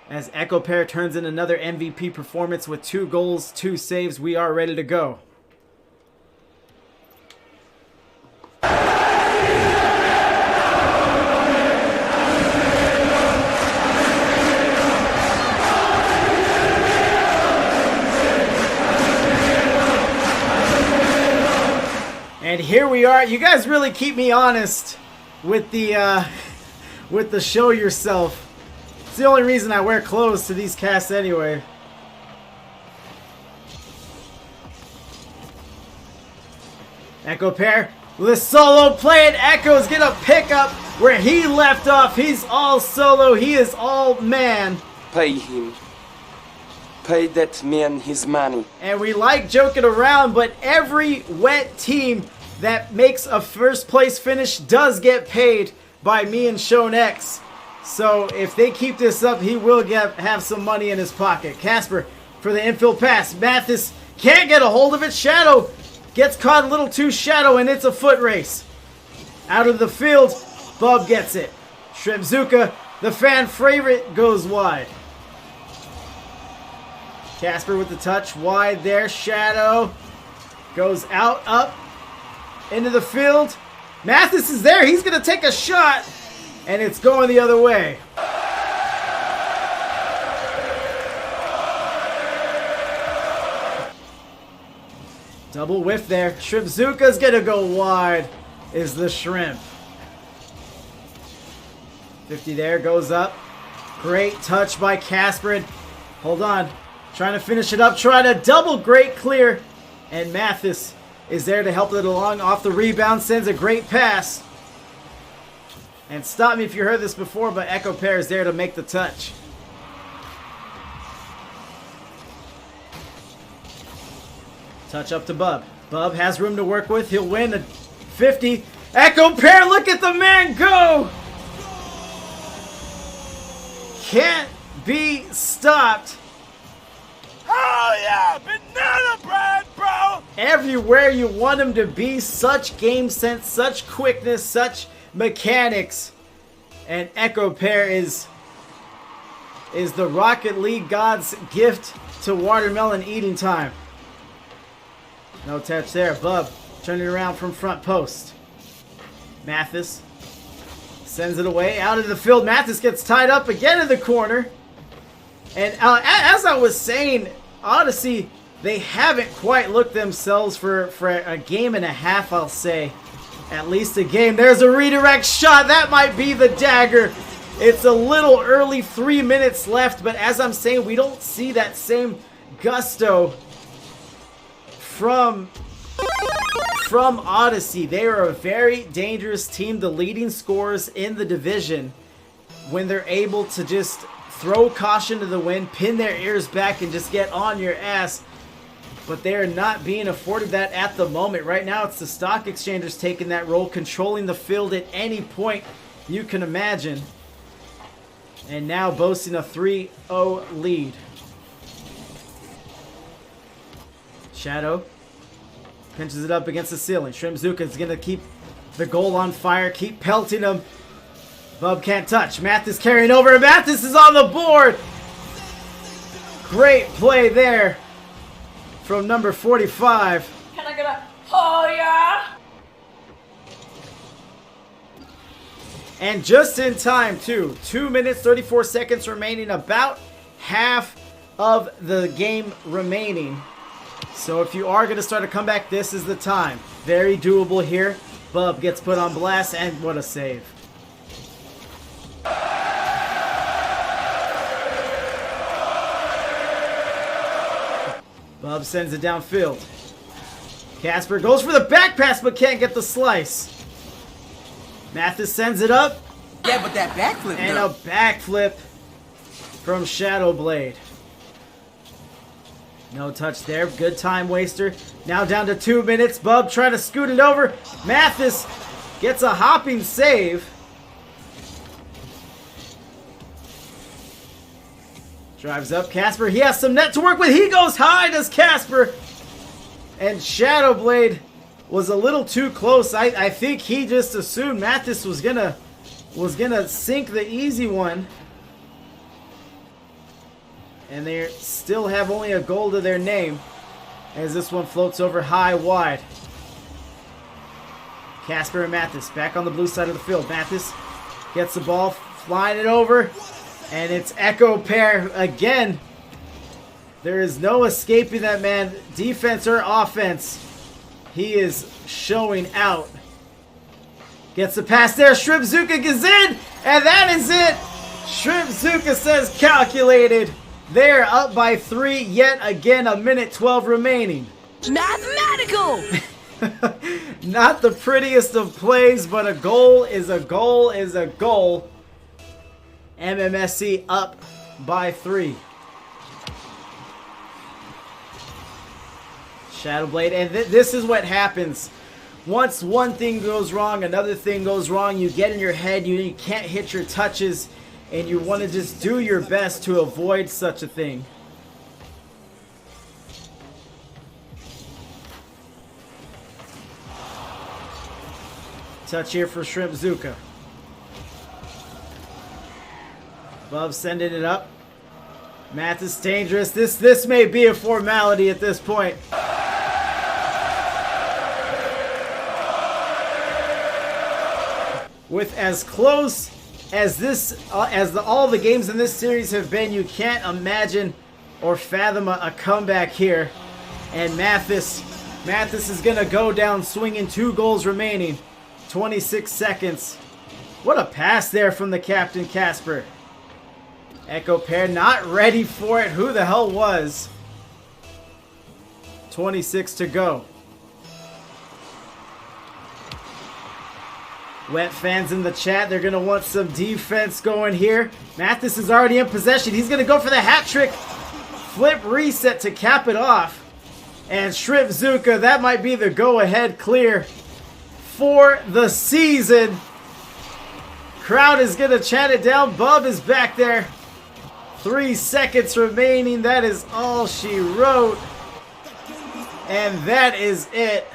As Echo Pair turns in another MVP performance with 2 goals, 2 saves, we are ready to go. we are. You guys really keep me honest with the show yourself. It's the only reason I wear clothes to these casts anyway. Echo pair with a solo play, and Echo's gonna pick up where he left off. He's all solo. He is all man. Pay him. Pay that man his money. And we like joking around, but every wet team that makes a first place finish does get paid by me and Sean X. So if they keep this up, he will have some money in his pocket. Casper for the infield pass. Mathis can't get a hold of it. Shadow gets caught a little too shallow, and it's a foot race. Out of the field, Bub gets it. Shrimzuka, the fan favorite, goes wide. Casper with the touch, wide there. Shadow goes out, up, into the field. Mathis is there. He's going to take a shot, and it's going the other way. Double whiff there. Shrimpzuka's going to go wide, is the Shrimp. 50 there, goes up. Great touch by Casper. Hold on. Trying to finish it up, trying to double great clear. And Mathis is there to help it along off the rebound, sends a great pass. And stop me if you heard this before, but Echo Pair is there to make the touch. Touch up to Bub. Bub has room to work with. He'll win a 50. Echo Pair, look at the man go! Can't be stopped. Oh yeah, banana bread, bro! Everywhere you want him to be, such game sense, such quickness, such mechanics. And Echo Pair is the Rocket League god's gift to watermelon eating time. No touch there. Bub turning it around from front post. Mathis sends it away out of the field. Mathis gets tied up again in the corner. And as I was saying, Odyssey, they haven't quite looked themselves for a game and a half, I'll say. At least a game. There's a redirect shot. That might be the dagger. It's a little early, 3 minutes left. But as I'm saying, we don't see that same gusto from Odyssey. They are a very dangerous team, the leading scorers in the division, when they're able to just throw caution to the wind, pin their ears back, and just get on your ass. But they are not being afforded that at the moment. Right now, it's the Stock Exchangers taking that role, controlling the field at any point you can imagine. And now boasting a 3-0 lead. Shadow pinches it up against the ceiling. Shrimzuka is going to keep the goal on fire, keep pelting him. Bub can't touch. Mathis carrying over. Mathis is on the board. Great play there from number 45. Can I get a oh yeah? And just in time, too. 2 minutes, 34 seconds remaining. About half of the game remaining. So if you are going to start a comeback, this is the time. Very doable here. Bub gets put on blast, and what a save. Bub sends it downfield. Casper goes for the back pass, but can't get the slice. Mathis sends it up. Yeah, but that backflip. And a backflip from Shadowblade. No touch there. Good time waster. Now down to 2 minutes. Bub trying to scoot it over. Mathis gets a hopping save. Drives up. Casper, he has some net to work with. He goes high, does Casper. And Shadowblade was a little too close. I think he just assumed Mathis was gonna sink the easy one. And they still have only a goal to their name as this one floats over high wide. Casper and Mathis back on the blue side of the field. Mathis gets the ball, flying it over, and it's Echo Pair again. There is no escaping that man, defense or offense. He is showing out. Gets the pass there. Shrimzuka gets in. And that is it. Shrimzuka says calculated. They're up by 3. Yet again, a minute 12 remaining. Mathematical! Not the prettiest of plays, but a goal is a goal is a goal. MMSC up by 3. Shadowblade, and this is what happens. Once one thing goes wrong, another thing goes wrong. You get in your head, you can't hit your touches, and you want to just do your best to avoid such a thing. Touch here for Shrimpzuka. Love sending it up. Math is dangerous. This may be a formality at this point. With as close as all the games in this series have been, you can't imagine or fathom a comeback here. And Mathis is gonna go down swinging. 2 goals remaining. 26 seconds. What a pass there from the captain, Casper. Echo pair not ready for it. Who the hell was? 26 to go. Wet fans in the chat, they're going to want some defense going here. Mathis is already in possession. He's going to go for the hat trick. Flip reset to cap it off. And Shrimpzuka, that might be the go-ahead clear for the season. Crowd is going to chant it down. Bub is back there. 3 seconds remaining. That is all she wrote. And that is it.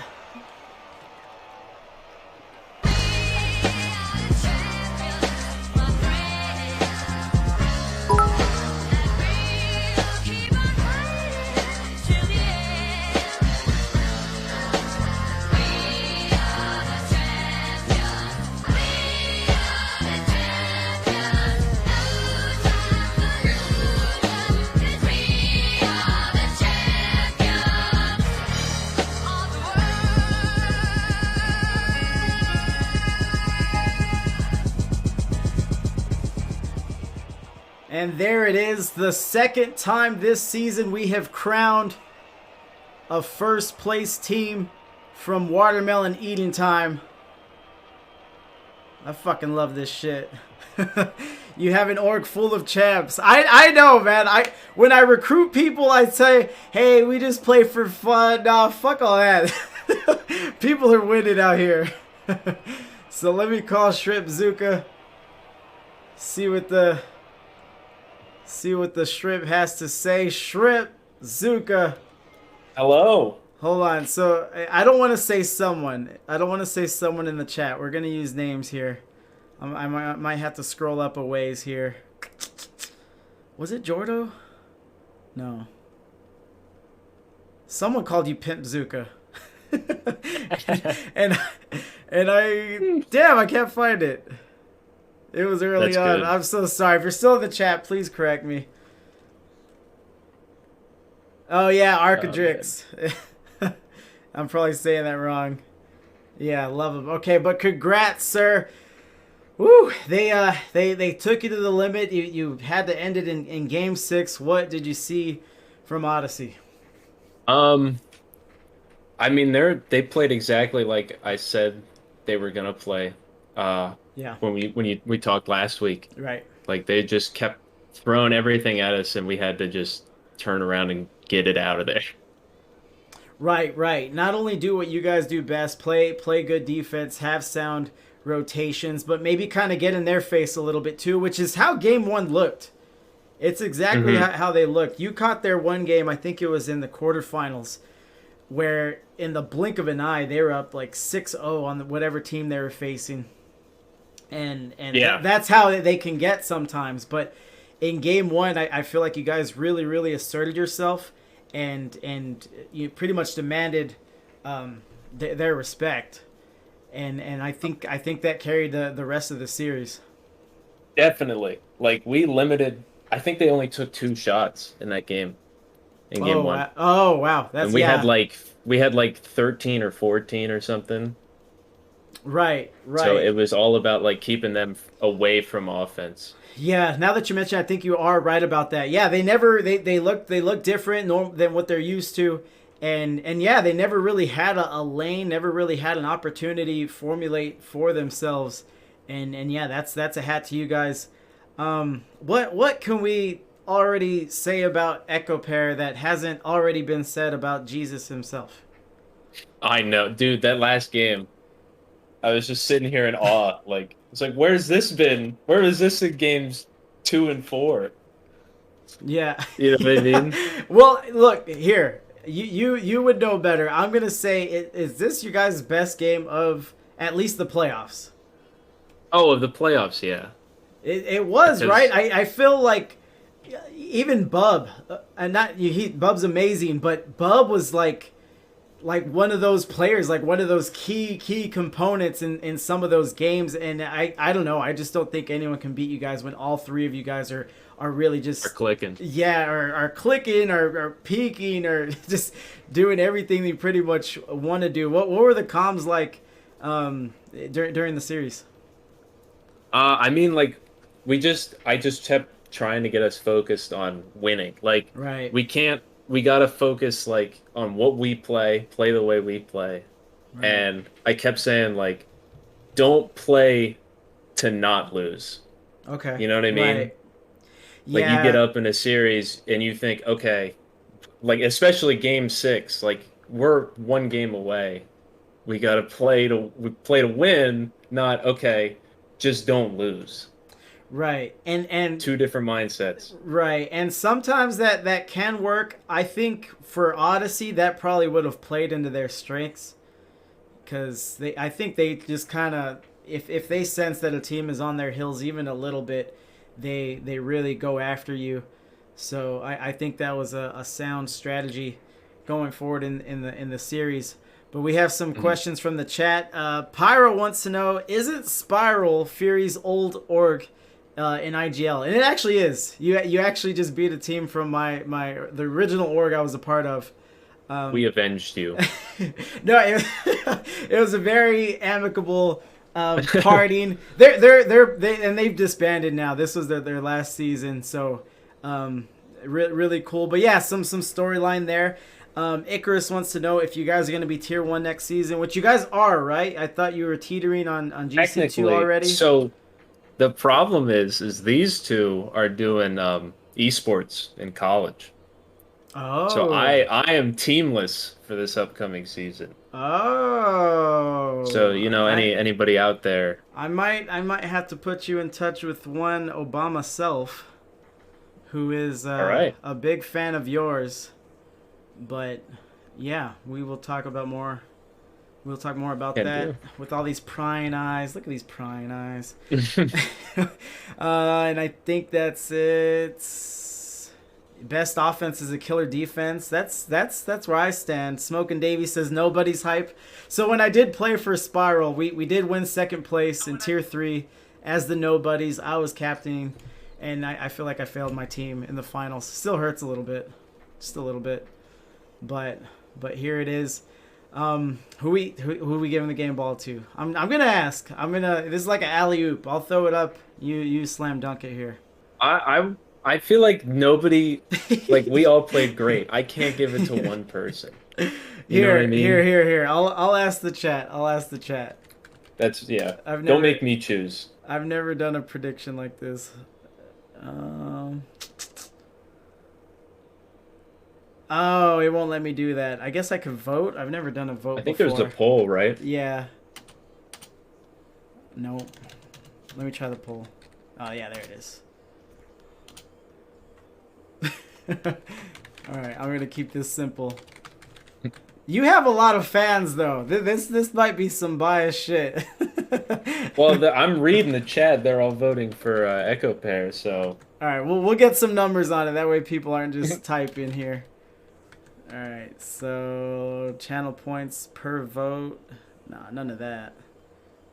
And there it is, the second time this season we have crowned a first place team from Watermelon Eating Time. I fucking love this shit. You have an org full of champs. I know, man. When I recruit people, I say, hey, we just play for fun. Nah, fuck all that. People are winning out here. So let me call Shrimpzuka. See what the shrimp has to say. Shrimpzuka. Hello. Hold on. So I don't want to say someone. I don't want to say someone in the chat. We're gonna use names here. I might have to scroll up a ways here. Was it Jordo? No. Someone called you Pimp Zuka. and damn, I can't find it. It was early That's on. good. I'm so sorry. If you're still in the chat, please correct me. Oh yeah, Archidrix. I'm probably saying that wrong. Yeah, love him. Okay, but congrats, sir. Woo! They took you to the limit. You had to end it in Game 6. What did you see from Odyssey? I mean, they played exactly like I said they were gonna play. Yeah. When we talked last week. Right. Like they just kept throwing everything at us, and we had to just turn around and get it out of there. Right. Not only do what you guys do best, play good defense, have sound rotations, but maybe kind of get in their face a little bit too, which is how Game 1 looked. It's exactly how they looked. You caught their one game, I think it was in the quarterfinals, where in the blink of an eye, they were up like 6-0 on whatever team they were facing. And yeah. That's how they can get sometimes. But in Game 1, I feel like you guys really, really asserted yourself and you pretty much demanded their respect. And I think that carried the rest of the series. Definitely. Like we limited. I think they only took 2 shots in that game. in game one. Wow. Oh wow, that's and we had like 13 or 14 or something. Right. So it was all about like keeping them away from offense. Yeah, now that you mention, I think you are right about that. Yeah, they look different than what they're used to, and yeah, they never really had a lane, never really had an opportunity formulate for themselves, and yeah, that's a hat to you guys. What can we already say about Echo Pair that hasn't already been said about Jesus himself? I know, dude. That last game, I was just sitting here in awe. Like, it's like, where's this been? Where was this in games 2 and 4? Yeah. You know what I mean? Well, look here. You would know better. I'm gonna say, is this your guys' best game of at least the playoffs? Oh, of the playoffs, yeah. It was, right? I feel like even Bub, and Bub's amazing, but Bub was like one of those players, like one of those key components in some of those games. And I don't know. I just don't think anyone can beat you guys when all three of you guys are really just clicking. Yeah, are clicking or peaking or just doing everything they pretty much want to do. What were the comms like during the series? I mean, like, I just kept trying to get us focused on winning. Like, right. We gotta focus like on what we play the way we play. Right. And I kept saying, like, don't play to not lose. Okay. You know what I mean? Right. Like, you get up in a series and you think, okay, like, especially game 6, like, we're one game away. We gotta play to win, not, okay, just don't lose. Right. And two different mindsets. Right. And sometimes that can work. I think for Odyssey that probably would have played into their strengths, cuz I think they just kind of, if they sense that a team is on their heels even a little bit, they really go after you. So I think that was a sound strategy going forward in the series. But we have some questions from the chat. Pyro wants to know, isn't Spiral Fury's old org in IGL? And it actually is. You actually just beat a team from the original org I was a part of. We avenged you. No, it was a very amicable parting. They've disbanded now. This was their last season, so really cool. But yeah, some storyline there. Icarus wants to know if you guys are going to be tier 1 next season, which you guys are, right? I thought you were teetering on GC2 already. So the problem is these two are doing esports in college. Oh. So I am teamless for this upcoming season. Oh. So, you know, anybody out there, I might have to put you in touch with one Obama Self, who is a big fan of yours. But yeah, we will talk about more. We'll talk more about that with all these prying eyes. Look at these prying eyes. And I think that's it. Best offense is a killer defense. That's where I stand. Smoke and Davey says nobody's hype. So when I did play for Spiral, we did win second place in tier 3 as the nobodies. I was captaining, and I feel like I failed my team in the finals. Still hurts a little bit, just a little bit. But here it is. Who we giving the game ball to? I'm gonna ask. This is like an alley-oop. I'll throw it up. You slam dunk it here. I feel like nobody, like, we all played great. I can't give it to one person. You know what I mean? Here. I'll ask the chat. That's don't make me choose. I've never done a prediction like this. Oh, it won't let me do that. I guess I could vote. I've never done a vote. I think before. there's a poll, right? Yeah. Nope. Let me try the poll. Oh yeah, there it is. All right, I'm gonna keep this simple. You have a lot of fans, though. This might be some biased shit. Well, I'm reading the chat. They're all voting for Echo Pair, so. All right, we'll get some numbers on it. That way, people aren't just typing here. All right, so channel points per vote. Nah, none of that.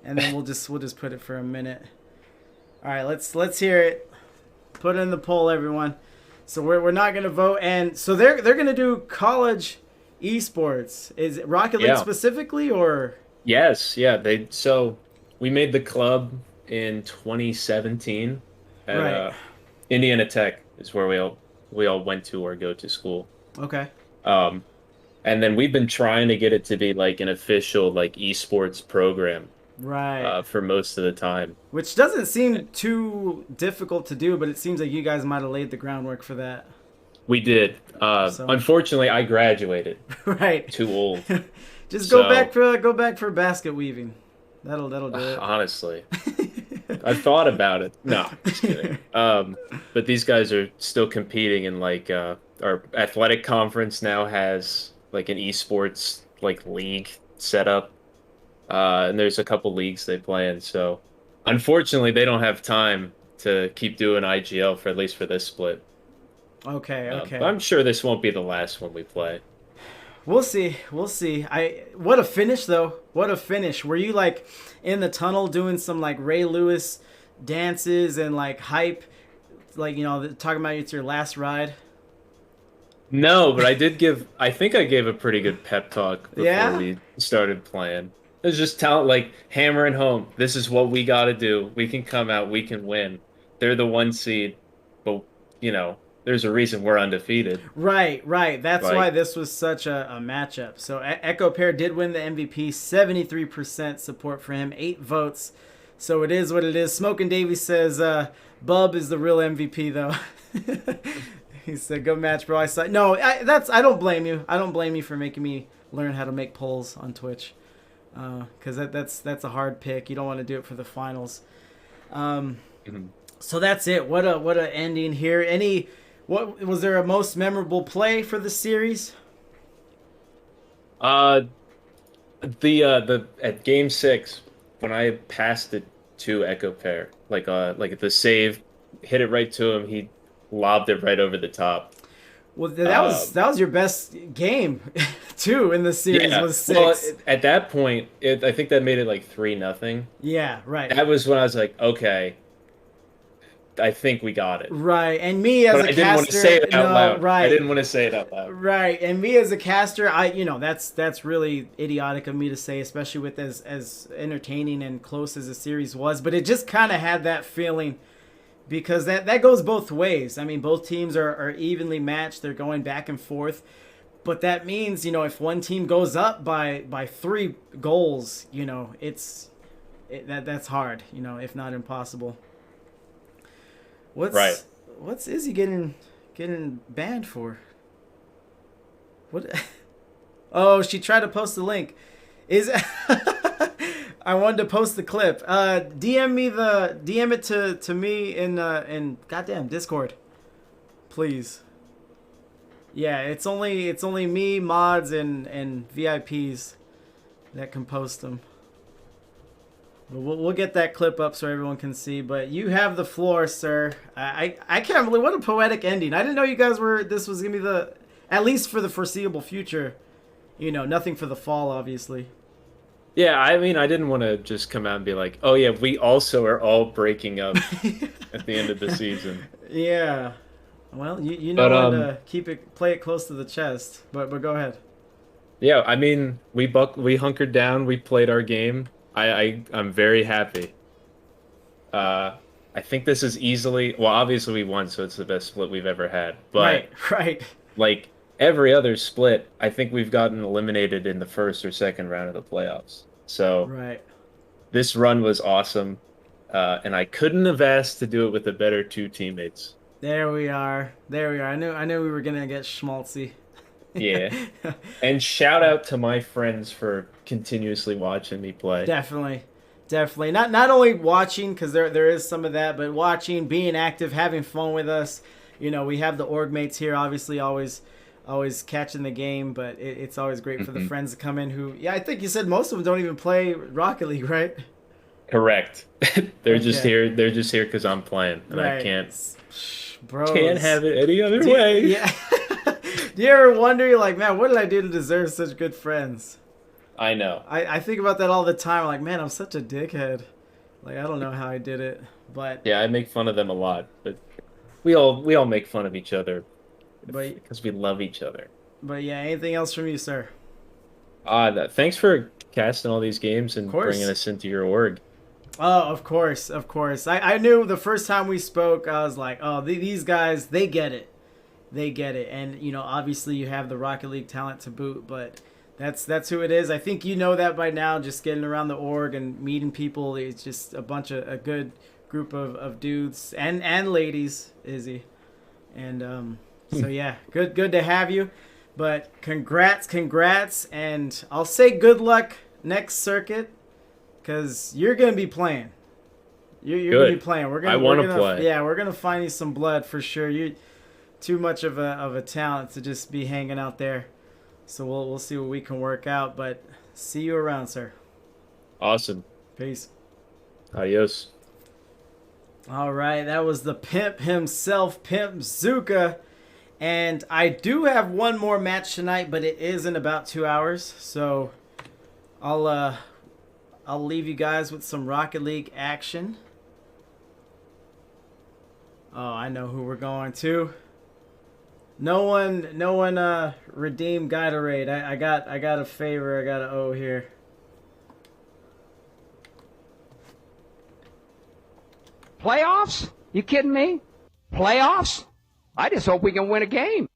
And then we'll just put it for a minute. All right, let's hear it. Put it in the poll, everyone. So we're not going to vote. And so they're going to do college esports. Is it Rocket League specifically, or? Yes, yeah. So we made the club in 2017 at Indiana Tech is where we all went to or go to school. Okay. And then we've been trying to get it to be like an official like esports program. Right. For most of the time. Which doesn't seem too difficult to do, but it seems like you guys might have laid the groundwork for that. We did. Unfortunately, I graduated. Right. Too old. Just go back for basket weaving. That'll do it. Honestly. I thought about it. No, just kidding. But these guys are still competing in like our athletic conference now has like an esports like league set up. And there's a couple leagues they play in, so unfortunately they don't have time to keep doing IGL for at least for this split. Okay. But I'm sure this won't be the last one we play. We'll see. What a finish though. What a finish. Were you like in the tunnel doing some like Ray Lewis dances and like hype, like talking about it's your last ride? No, but I think I gave a pretty good pep talk before we started playing. It was just like hammering home. This is what we got to do. We can come out. We can win. They're the 1 seed, but there's a reason we're undefeated. Right. That's why this was such a matchup. So Echo Pair did win the MVP. 73% support for him. 8 votes. So it is what it is. Smoking Davey says Bub is the real MVP though. He said, "Good match, bro." I don't blame you. I don't blame you for making me learn how to make polls on Twitch. Because that's a hard pick. You don't want to do it for the finals. So that's it. What a ending here. What was there a most memorable play for the series? At game 6 when I passed it to Echo Pair, like the save, hit it right to him. He lobbed it right over the top. Well, that was your best game, too, in the series. Was 6. Well, at that point, I think that made it like 3-0. Yeah, right. That was when I was like, okay, I think we got it. Right, and me as a caster, I didn't want to say it out loud. Right, I didn't want to say it out loud. Right, and me as a caster, that's really idiotic of me to say, especially with as entertaining and close as the series was. But it just kind of had that feeling. Because that goes both ways. I mean, both teams are evenly matched. They're going back and forth. But that means, if one team goes up by 3 goals, that's hard, if not impossible. What's Izzy getting banned for? What? Oh, she tried to post the link. I wanted to post the clip. DM it to me in goddamn Discord, please. Yeah, it's only me, mods, and VIPs that can post them. We'll get that clip up so everyone can see. But you have the floor, sir. I can't believe what a poetic ending. I didn't know you guys this was gonna be at least for the foreseeable future. Nothing for the fall, obviously. Yeah, I mean, I didn't want to just come out and be like, oh, yeah, we also are all breaking up at the end of the season. Yeah. Well, you know how to play it close to the chest, but go ahead. Yeah, I mean, we hunkered down, we played our game. I'm very happy. I think this is easily, well, obviously we won, so it's the best split we've ever had. But right. Like, every other split, I think we've gotten eliminated in the first or second round of the playoffs. So this run was awesome, and I couldn't have asked to do it with a better 2 teammates. There we are. I knew we were gonna get schmaltzy. Yeah, and shout out to my friends for continuously watching me play. Definitely. Not only watching, because there is some of that, but watching, being active, having fun with us. We have the org mates here, obviously, always catching the game, but it's always great for the friends to come in who, I think you said most of them don't even play Rocket League, right? Correct. They're just here because I'm playing, and I can't have it any other way. Yeah. Do you ever wonder, you're like, man, what did I do to deserve such good friends? I know. I think about that all the time. Like, man, I'm such a dickhead. Like, I don't know how I did it, but yeah, I make fun of them a lot, but we all make fun of each other because we love each other. But yeah, anything else from you, sir? Thanks for casting all these games and bringing us into your org. Oh, of course, of course. I knew the first time we spoke, I was like, oh, these guys, they get it. They get it. And, you know, obviously you have the Rocket League talent to boot, but that's who it is. I think you know that by now, just getting around the org and meeting people. It's just a good group of dudes and ladies, Izzy. And so, yeah, good to have you. But congrats, and I'll say good luck next circuit, because you're going to be playing. You're going to be playing. I want to play. Yeah, we're going to find you some blood for sure. You're too much of a talent to just be hanging out there. So we'll see what we can work out, but see you around, sir. Awesome. Peace. Adios. All right, that was the pimp himself, Pimp Zuka. And I do have one more match tonight, but it is in about 2 hours. So I'll leave you guys with some Rocket League action. Oh, I know who we're going to. No one redeemed Gatorade. I got a favor I gotta owe here. Playoffs? You kidding me? Playoffs? I just hope we can win a game.